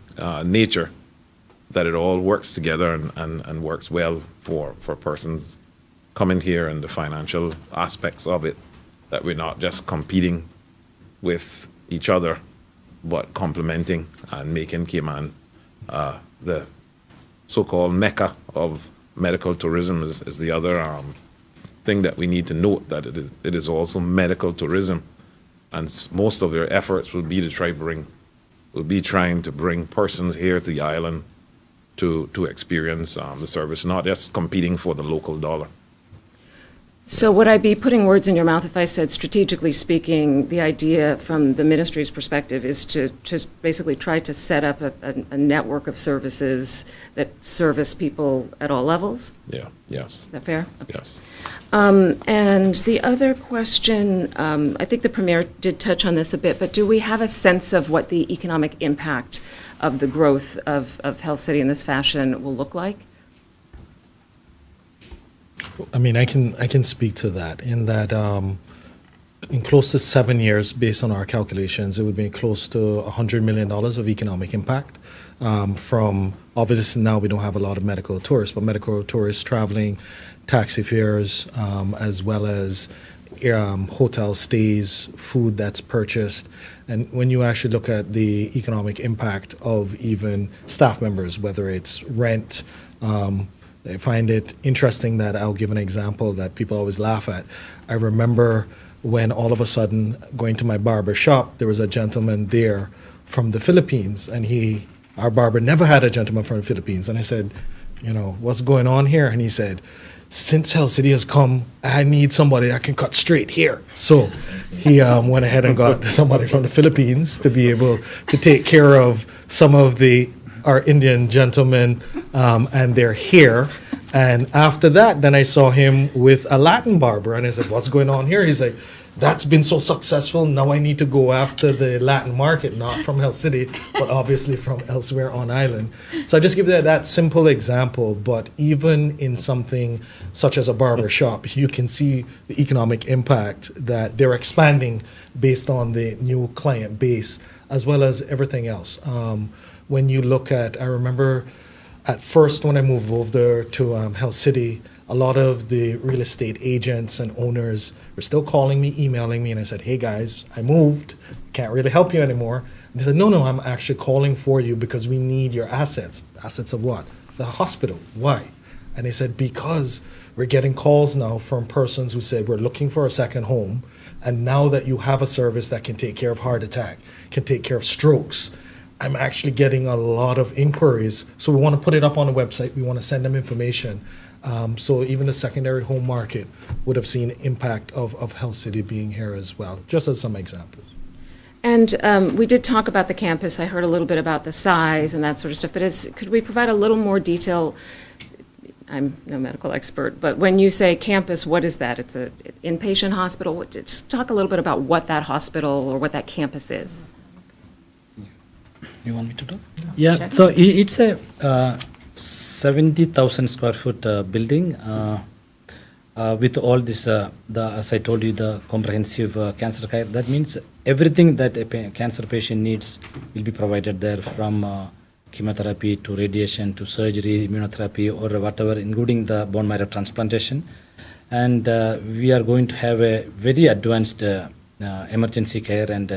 nature, that it all works together and works well for persons coming here, and the financial aspects of it, that we're not just competing with each other, but complementing and making Cayman the so-called mecca of medical tourism is the other thing that we need to note, that it is also medical tourism, and most of their efforts will be trying to bring persons here to the island to experience the service, not just competing for the local dollar. So would I be putting words in your mouth if I said, strategically speaking, the idea from the ministry's perspective is to just basically try to set up a network of services that service people at all levels? Yeah, yes. Is that fair? Okay. Yes. And the other question, I think the Premier did touch on this a bit, but do we have a sense of what the economic impact of the growth of Health City in this fashion will look like? I mean, I can speak to that in that in close to 7 years, based on our calculations, it would be close to $100 million of economic impact from, obviously now we don't have a lot of medical tourists, but medical tourists traveling, taxi fares, as well as hotel stays, food that's purchased. And when you actually look at the economic impact of even staff members, whether it's rent, I find it interesting that I'll give an example that people always laugh at. I remember when all of a sudden going to my barber shop, there was a gentleman there from the Philippines, and our barber never had a gentleman from the Philippines. And I said, what's going on here? And he said, since Health City has come, I need somebody that can cut straight here. So he went ahead and got somebody from the Philippines to be able to take care of some of our Indian gentlemen and their hair. And after that, then I saw him with a Latin barber, and I said, what's going on here? He's like, that's been so successful, now I need to go after the Latin market, not from Health City, but obviously from elsewhere on island. So I just give that simple example, but even in something such as a barber shop, you can see the economic impact that they're expanding based on the new client base, as well as everything else. When you look at, I remember at first when I moved over to Health City, a lot of the real estate agents and owners were still calling me, emailing me, and I said, hey guys, I moved, can't really help you anymore. And they said, no, I'm actually calling for you because we need your assets. Assets of what? The hospital. Why? And they said, because we're getting calls now from persons who said, we're looking for a second home, and now that you have a service that can take care of heart attack, can take care of strokes, I'm actually getting a lot of inquiries. So we want to put it up on the website. We want to send them information. So even the secondary home market would have seen impact of Health City being here as well, just as some examples. And we did talk about the campus. I heard a little bit about the size and that sort of stuff, but could we provide a little more detail? I'm no medical expert, but when you say campus, what is that? It's an inpatient hospital? Just talk a little bit about what that hospital or what that campus is. You want me to do? Yeah, so it's a 70,000 square foot building with all this, as I told you, the comprehensive cancer care. That means everything that a cancer patient needs will be provided there, from chemotherapy to radiation to surgery, immunotherapy, or whatever, including the bone marrow transplantation. And we are going to have a very advanced emergency care and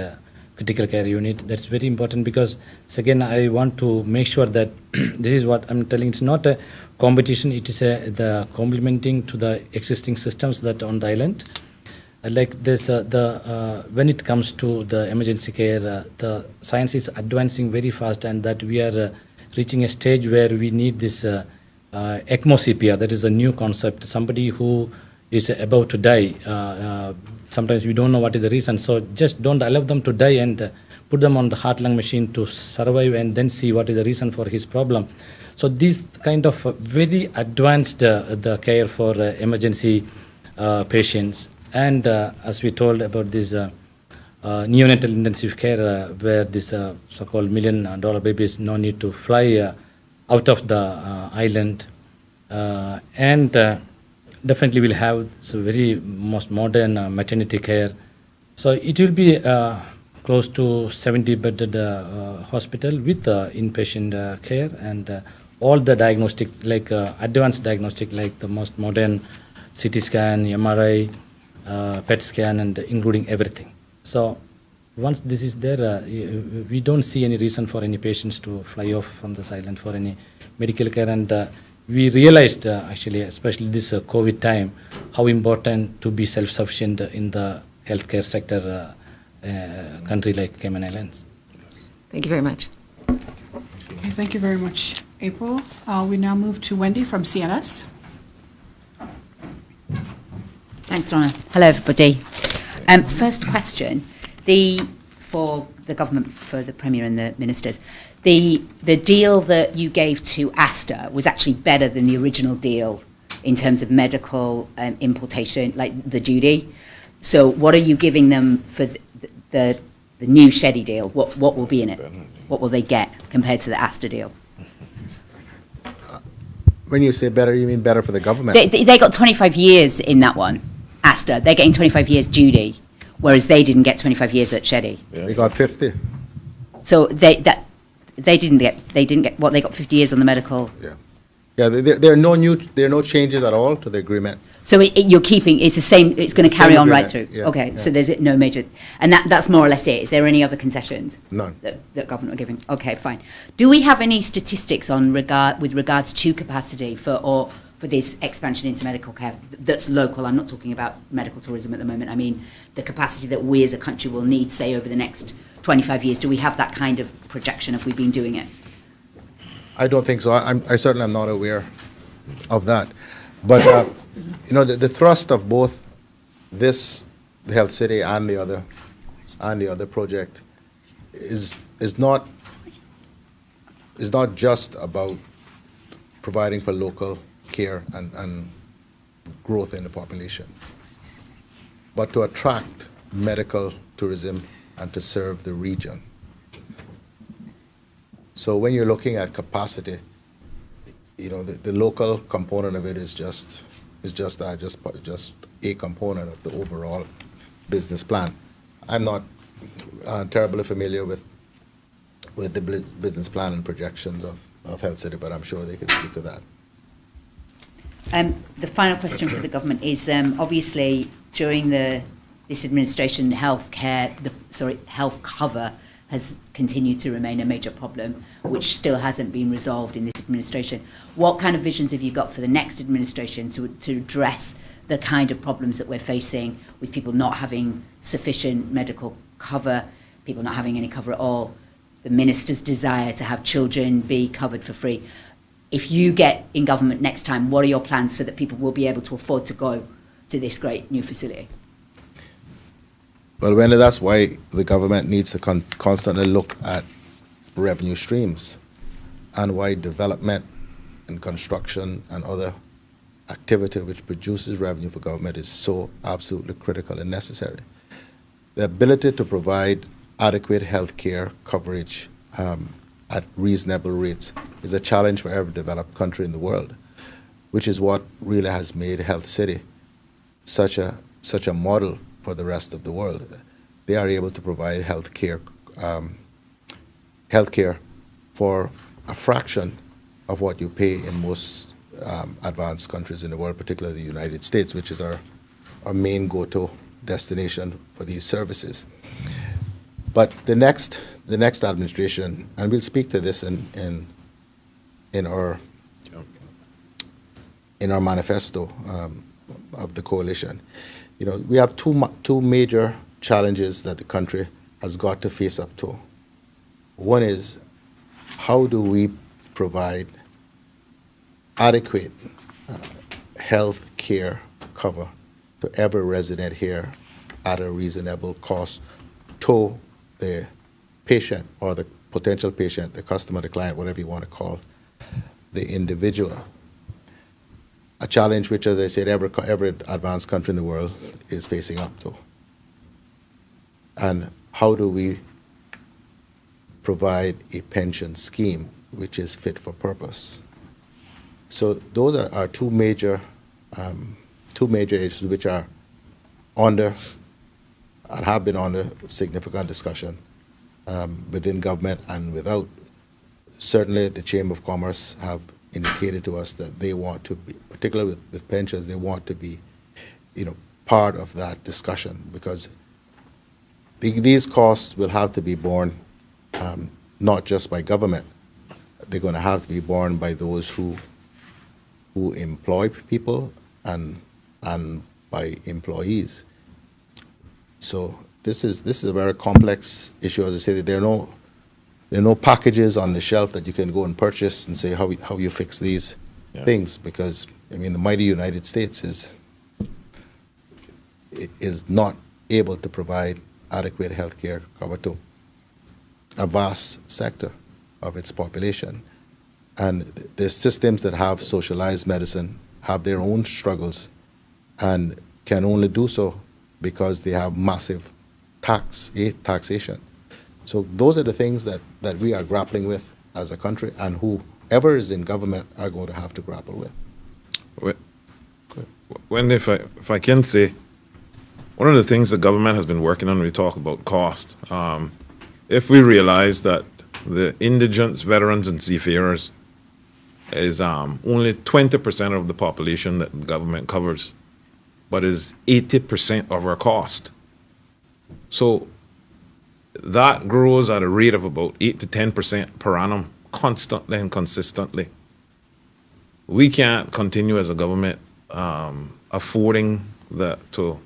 critical care unit. That's very important because, again, I want to make sure that this is what I'm telling. It's not a competition. It is the complementing to the existing systems that on the island. Like this, when it comes to the emergency care, the science is advancing very fast, and that we are reaching a stage where we need this ECMO CPR. That is a new concept. Somebody who is about to die. Sometimes we don't know what is the reason, so just don't allow them to die and put them on the heart-lung machine to survive and then see what is the reason for his problem. So these kind of very advanced the care for emergency patients. And as we told about this neonatal intensive care, where this so-called $1 million babies no need to fly out of the island, and definitely we'll have some very most modern maternity care. So it will be close to 70-bedded hospital with inpatient care and all the diagnostics, like advanced diagnostic, like the most modern CT scan, MRI, PET scan, and including everything. So once this is there, we don't see any reason for any patients to fly off from this island for any medical care. And we realized, actually, especially this COVID time, how important to be self-sufficient in the healthcare sector, country like Cayman Islands. Thank you very much. Okay, thank you very much, April. We now move to Wendy from CNS. Thanks, Donna. Hello, everybody. First question, for the government, for the Premier and the ministers, the deal that you gave to Astor was actually better than the original deal in terms of medical importation, like the duty. So what are you giving them for the new Shetty deal? What will be in it? What will they get compared to the Astor deal? When you say better, you mean better for the government? They got 25 years in that one, Astor. They're getting 25 years duty, whereas they didn't get 25 years at Shetty. Yeah. They got 50. So they didn't get what, they got 50 years on the medical. Yeah, there are no changes at all to the agreement. So you're keeping, it's the same, it's going to carry on right through. Yeah, okay, yeah. so there's no major, and that's more or less it. Is there any other concessions? None. That government are giving? Okay, fine. Do we have any statistics with regards to capacity for this expansion into medical care that's local? I'm not talking about medical tourism at the moment. I mean the capacity that we as a country will need, say, over the next 25 years. Do we have that kind of projection? Have we been doing it? I don't think so. I certainly am not aware of that. But the thrust of both the Health City and the other project is not just about providing for local care and growth in the population, but to attract medical tourism and to serve the region. So when you're looking at capacity, the local component of it is just a component of the overall business plan. I'm not terribly familiar with the business plan and projections of Health City, but I'm sure they can speak to that. The final question for the government is obviously during this administration, health cover has continued to remain a major problem, which still hasn't been resolved in this administration. What kind of visions have you got for the next administration to address the kind of problems that we're facing with people not having sufficient medical cover, people not having any cover at all, the minister's desire to have children be covered for free? If you get in government next time, what are your plans so that people will be able to afford to go to this great new facility? Well, Wendy, that's why the government needs to constantly look at revenue streams, and why development and construction and other activity which produces revenue for government is so absolutely critical and necessary. The ability to provide adequate health care coverage at reasonable rates is a challenge for every developed country in the world, which is what really has made Health City such a model for the rest of the world. They are able to provide health care for a fraction of what you pay in most advanced countries in the world, particularly the United States, which is our main go-to destination for these services. But the next administration, and we'll speak to this in our manifesto of the coalition. We have two major challenges that the country has got to face up to. One is, how do we provide adequate health care cover to every resident here at a reasonable cost to the patient or the potential patient, the customer, the client, whatever you want to call the individual. A challenge which, as I said, every advanced country in the world is facing up to. And how do we provide a pension scheme which is fit for purpose? So those are two major issues which are under and have been under significant discussion within government and without. Certainly the Chamber of Commerce have indicated to us that they want to be, particularly with pensions, they want to be, part of that discussion, because these costs will have to be borne not just by government. They're going to have to be borne by those who employ people and by employees. So this is a very complex issue. As I said, there are no packages on the shelf that you can go and purchase and say how you fix these things, because the mighty United States is not able to provide adequate health care cover to a vast sector of its population. And the systems that have socialized medicine have their own struggles and can only do so because they have massive taxation. So those are the things that we are grappling with as a country, and whoever is in government are going to have to grapple with. Wendy, if I can say, one of the things the government has been working on when we talk about cost, if we realize that the indigents, veterans, and seafarers is only 20% of the population that the government covers, but is 80% of our cost. So that grows at a rate of about 8 to 10% per annum, constantly and consistently. We can't continue as a government affording that to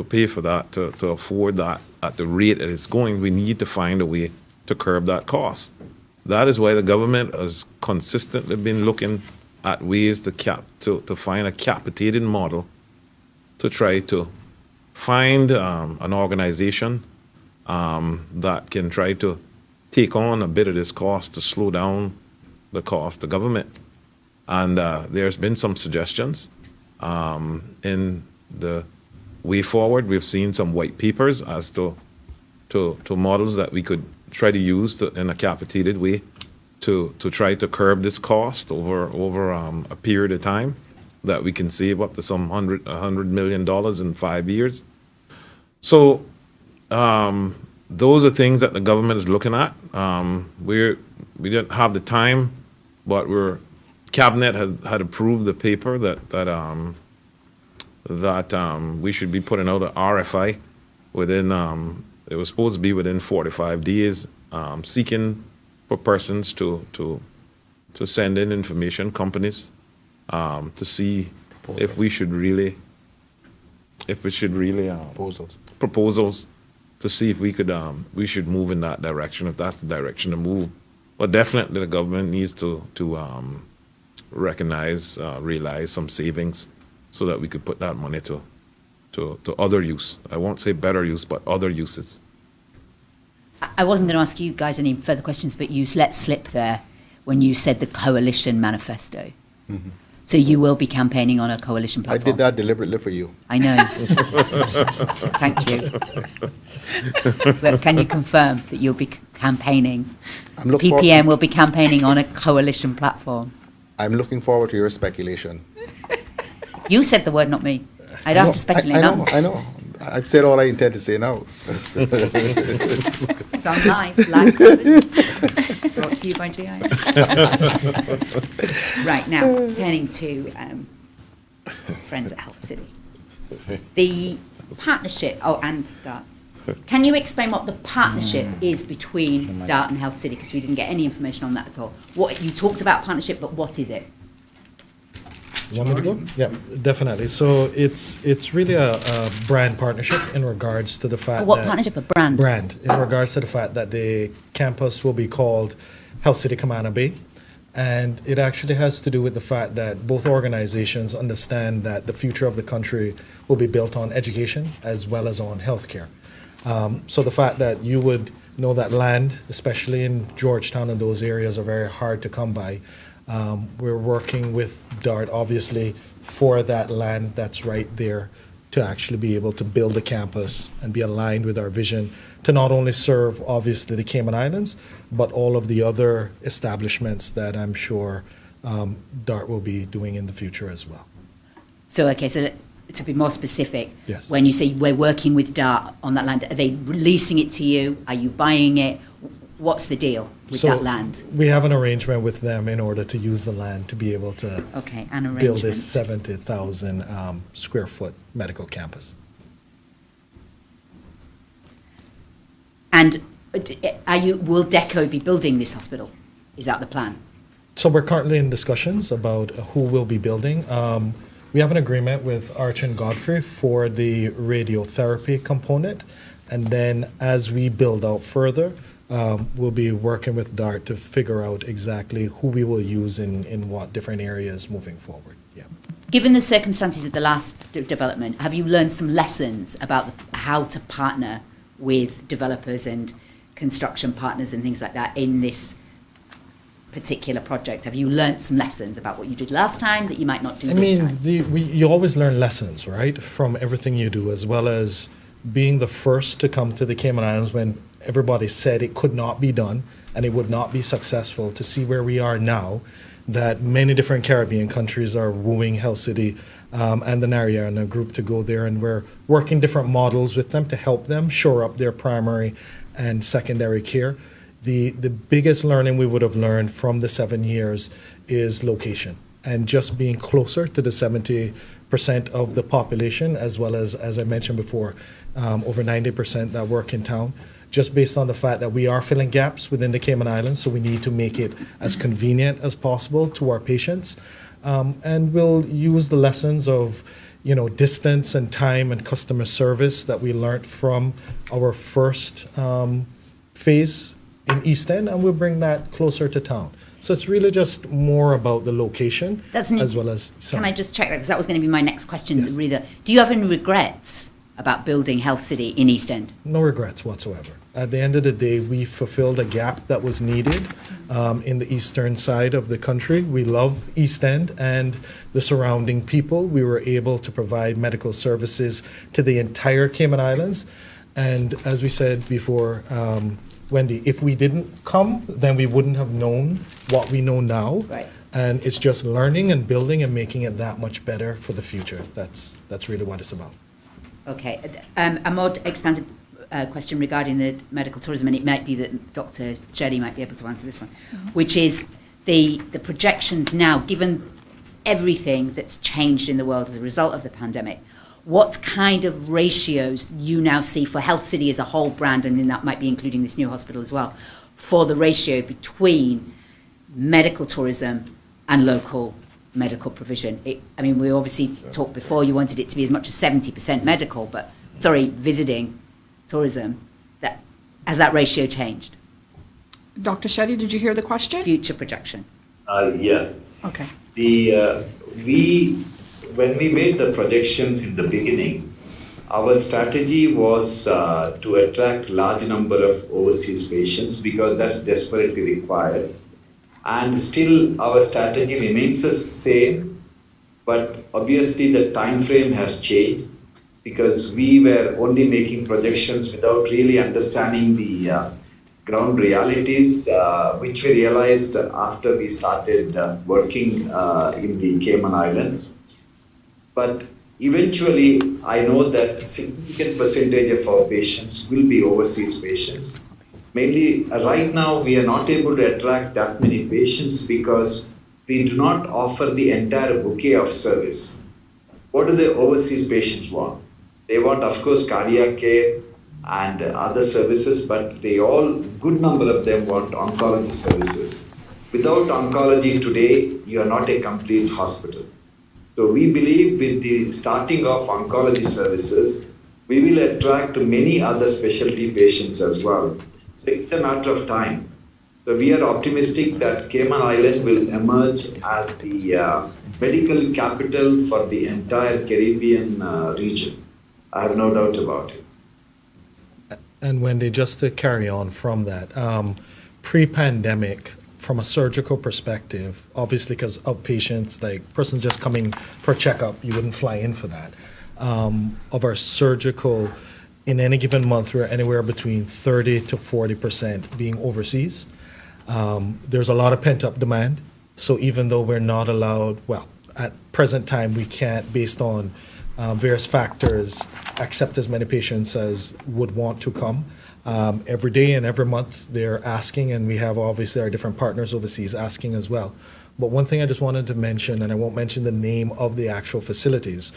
pay for that, to afford that at the rate that it's going. We need to find a way to curb that cost. That is why the government has consistently been looking at ways to find a capitated model to try to find an organization that can try to take on a bit of this cost to slow down the cost to government. And there's been some suggestions in the way forward. We've seen some white papers as to models that we could try to use in a capitated way to try to curb this cost over a period of time that we can save up to some $100 million in 5 years. So those are things that the government is looking at. We didn't have the time, but Cabinet had approved the paper that we should be putting out an RFI within. It was supposed to be within 45 days, seeking for persons to send in information, companies, to see if we should really proposals to see if we should move in that direction, if that's the direction to move. But definitely the government needs to realize some savings so that we could put that money to other use. I won't say better use, but other uses. I wasn't going to ask you guys any further questions, but you let slip there when you said the coalition manifesto. Mm-hmm. So you will be campaigning on a coalition platform? I did that deliberately for you. I know. Thank you. But can you confirm that you'll be campaigning? PPM will be campaigning on a coalition platform. I'm looking forward to your speculation. You said the word, not me. I don't have to speculate now. I know. I've said all I intend to say now. It's on live brought to you by GI. Right, now, turning to Friends at Health City. The partnership, and Dart. Can you explain what the partnership is between Dart and Health City? Because we didn't get any information on that at all. What you talked about partnership, but what is it? You want me to go? Yeah, definitely. So it's really a brand partnership in regards to the fact What partnership? A brand? Brand, in regards to the fact that the campus will be called Health City Cayman Bay. And it actually has to do with the fact that both organizations understand that the future of the country will be built on education as well as on healthcare. So the fact that you would know that land, especially in Georgetown and those areas, are very hard to come by. We're working with DART, obviously, for that land that's right there to actually be able to build a campus and be aligned with our vision to not only serve, obviously, the Cayman Islands, but all of the other establishments that I'm sure DART will be doing in the future as well. So, okay, so to be more specific, yes. When you say we're working with DART on that land, are they releasing it to you? Are you buying it? What's the deal with that land? We have an arrangement with them in order to use the land to be able to build this 70,000 square foot medical campus. And will DECO be building this hospital? Is that the plan? So we're currently in discussions about who will be building. We have an agreement with Arch and Godfrey for the radiotherapy component. And then as we build out further, we'll be working with DART to figure out exactly who we will use in what different areas moving forward. Yeah. Given the circumstances of the last development, have you learned some lessons about how to partner with developers and construction partners and things like that in this particular project? Have you learned some lessons about what you did last time that you might not do this time? You always learn lessons, right, from everything you do, as well as being the first to come to the Cayman Islands when everybody said it could not be done and it would not be successful, to see where we are now, that many different Caribbean countries are wooing Health City and the Nariana group to go there, and we're working different models with them to help them shore up their primary and secondary care. The biggest learning we would have learned from the 7 years is location, and just being closer to the 70% of the population, as well as I mentioned before, over 90% that work in town, just based on the fact that we are filling gaps within the Cayman Islands, so we need to make it as convenient as possible to our patients. And we'll use the lessons of distance and time and customer service that we learned from our first phase in East End, and we'll bring that closer to town. So it's really just more about the location That's an, as well as... Can I just check that? Because that was going to be my next question. Yes. Really. Do you have any regrets about building Health City in East End? No regrets whatsoever. At the end of the day, we fulfilled a gap that was needed in the eastern side of the country. We love East End and the surrounding people. We were able to provide medical services to the entire Cayman Islands. And as we said before, Wendy, if we didn't come, then we wouldn't have known what we know now. Right. And it's just learning and building and making it that much better for the future. That's really what it's about. Okay. A more expansive question regarding the medical tourism, and it might be that Dr. Shetty might be able to answer this one, which is the projections now, given everything that's changed in the world as a result of the pandemic, what kind of ratios you now see for Health City as a whole brand, and then that might be including this new hospital as well, for the ratio between medical tourism and local medical provision? I mean, we obviously talked before, you wanted it to be as much as 70% medical, but, visiting tourism. Has that ratio changed? Dr. Shetty, did you hear the question? Future projection. Yeah. Okay. When we made the projections in the beginning, our strategy was to attract large number of overseas patients because that's desperately required. And still our strategy remains the same, but obviously the time frame has changed because we were only making projections without really understanding the ground realities, which we realized after we started working in the Cayman Islands. But eventually, I know that significant percentage of our patients will be overseas patients. Mainly, right now, we are not able to attract that many patients because we do not offer the entire bouquet of service. What do the overseas patients want? They want, of course, cardiac care and other services, but good number of them want oncology services. Without oncology today, you are not a complete hospital. So we believe with the starting of oncology services, we will attract many other specialty patients as well. So it's a matter of time. So we are optimistic that Cayman Island will emerge as the medical capital for the entire Caribbean region. I have no doubt about it. And Wendy, just to carry on from that, pre-pandemic, from a surgical perspective, obviously because of patients, like persons just coming for a checkup, you wouldn't fly in for that. Of our surgical, in any given month, we're anywhere between 30 to 40% being overseas. There's a lot of pent-up demand. So even though we're not allowed, well, at present time, we can't, based on various factors, accept as many patients as would want to come. Every day and every month they're asking, and we have obviously our different partners overseas asking as well. But one thing I just wanted to mention, and I won't mention the name of the actual facilities,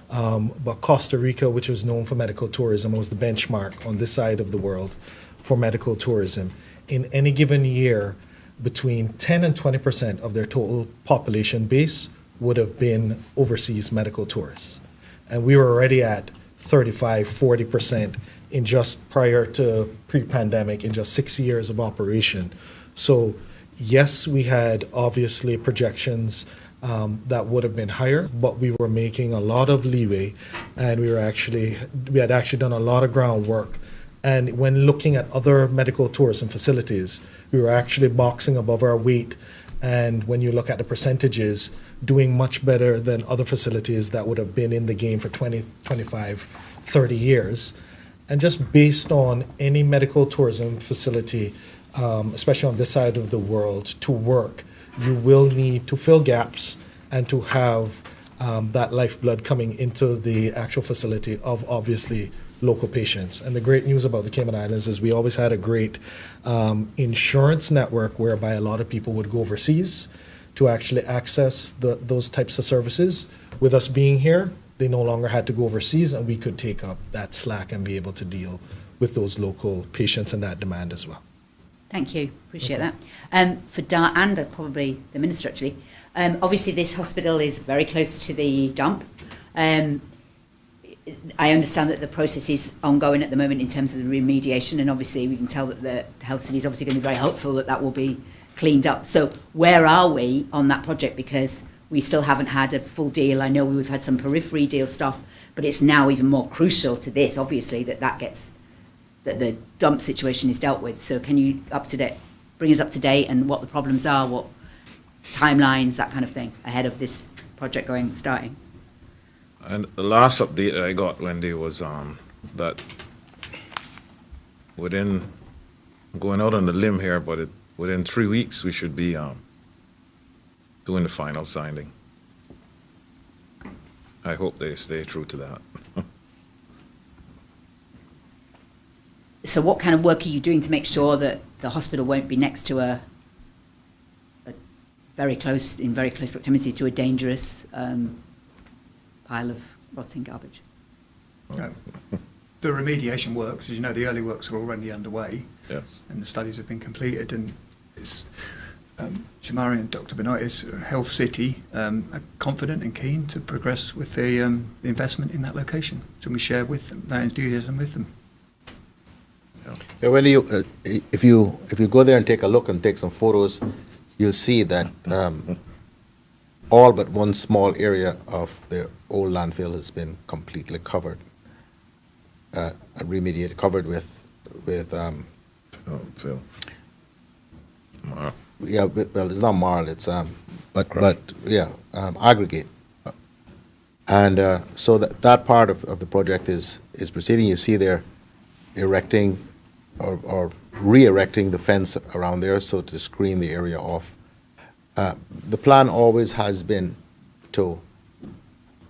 but Costa Rica, which was known for medical tourism, was the benchmark on this side of the world for medical tourism. In any given year, between 10 and 20% of their total population base would have been overseas medical tourists. And we were already at 35, 40% in just prior to pre-pandemic, in just 6 years of operation. So yes, we had obviously projections that would have been higher, but we were making a lot of leeway, and we had actually done a lot of groundwork. And when looking at other medical tourism facilities, we were actually boxing above our weight. And when you look at the percentages, doing much better than other facilities that would have been in the game for 20, 25, 30 years. And just based on any medical tourism facility, especially on this side of the world, to work, you will need to fill gaps and to have that lifeblood coming into the actual facility of obviously local patients. And the great news about the Cayman Islands is we always had a great insurance network whereby a lot of people would go overseas to actually access those types of services. With us being here, they no longer had to go overseas, and we could take up that slack and be able to deal with those local patients and that demand as well. Thank you. Appreciate that. For Dart and probably the Minister, actually, obviously this hospital is very close to the dump. I understand that the process is ongoing at the moment in terms of the remediation, and obviously we can tell that the Health City is obviously going to be very hopeful that that will be cleaned up. So where are we on that project? Because we still haven't had a full deal. I know we've had some periphery deal stuff, but it's now even more crucial to this, obviously, that the dump situation is dealt with. So can you bring us up to date and what the problems are, what timelines, that kind of thing, ahead of this project starting? And the last update that I got, Wendy, was that within, going out on the limb here, but within 3 weeks we should be doing the final signing. I hope they stay true to that. So what kind of work are you doing to make sure that the hospital won't be next to in very close proximity to a dangerous pile of rotting garbage? The remediation works, as you know, the early works are already underway. Yes. And the studies have been completed, and it's Shamari and Dr. Benoitis, Health City, are confident and keen to progress with the investment in that location. So we share with them that enthusiasm with them. Yeah, well, if you go there and take a look and take some photos, you'll see that all but one small area of the old landfill has been completely covered and remediated, covered with Phil. yeah, well, it's not marl, it's aggregate, and so that part of the project is proceeding. You see they're erecting or re-erecting the fence around there so to screen the area off. The plan always has been to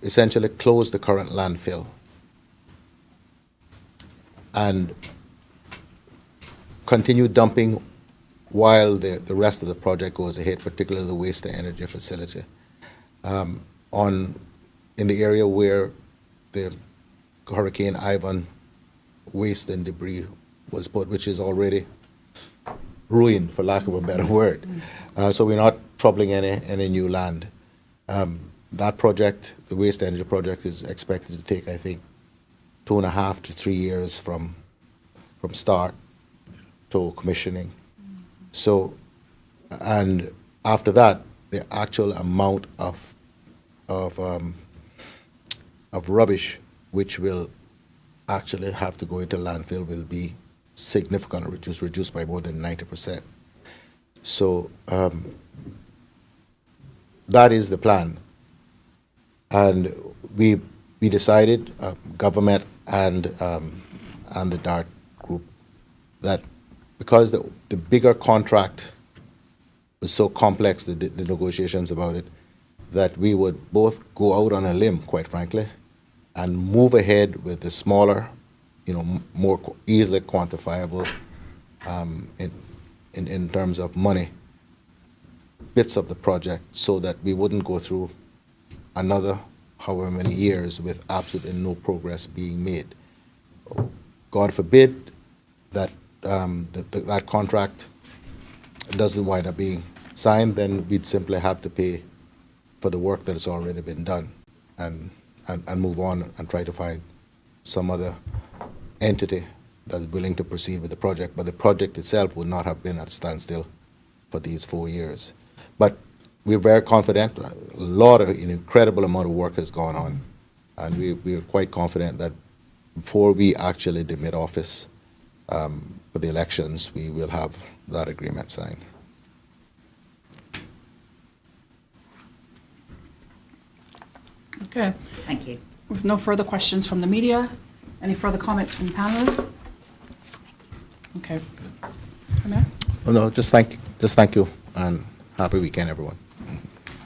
essentially close the current landfill and continue dumping while the rest of the project goes ahead, particularly the waste-to-energy facility, in the area where the Hurricane Ivan waste and debris was put, which is already ruined, for lack of a better word. So we're not troubling any new land. That project, the waste-to-energy project, is expected to take, I think, 2.5 to 3 years from start to commissioning. So, and after that, the actual amount of rubbish which will actually have to go into landfill will be significantly reduced by more than 90%. So that is the plan, and we decided, government and the DART group, that because the bigger contract was so complex, the negotiations about it, that we would both go out on a limb, quite frankly, and move ahead with the smaller, more easily quantifiable in terms of money bits of the project, so that we wouldn't go through another however many years with absolutely no progress being made. God forbid that that contract doesn't wind up being signed, then we'd simply have to pay for the work that has already been done and move on and try to find some other entity that's willing to proceed with the project. But the project itself would not have been at a standstill for these 4 years. But we're very confident. An incredible amount of work has gone on, and we're quite confident that before we actually demit office for the elections, we will have that agreement signed. Okay. Thank you. With no further questions from the media, any further comments from the panelists? Okay. Premier? Oh, no, just thank you, and happy weekend, everyone.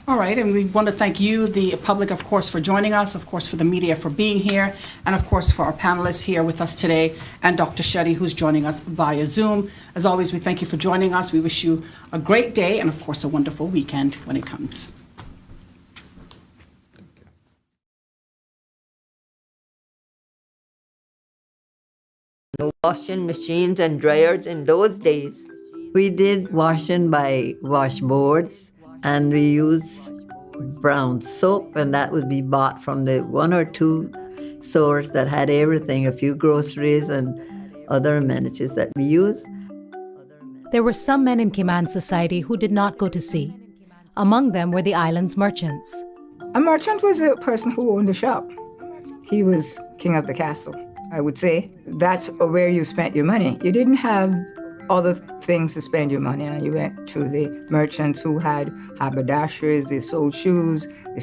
All right, and we want to thank you, the public, of course, for joining us, of course, for the media for being here, and of course for our panelists here with us today, and Dr. Shetty, who's joining us via Zoom. As always, we thank you for joining us. We wish you a great day and, of course, a wonderful weekend when it comes. No washing machines and dryers in those days. We did washing by washboards, and we used brown soap, and that would be bought from the 1 or 2 stores that had everything, a few groceries and other amenities that we used. there were some men in Cayman society who did not go to sea. Among them were the island's merchants. A merchant was a person who owned a shop. He was king of the castle, I would say. That's where you spent your money. You didn't have other things to spend your money on. You went to the merchants who had haberdasheries, they sold shoes, they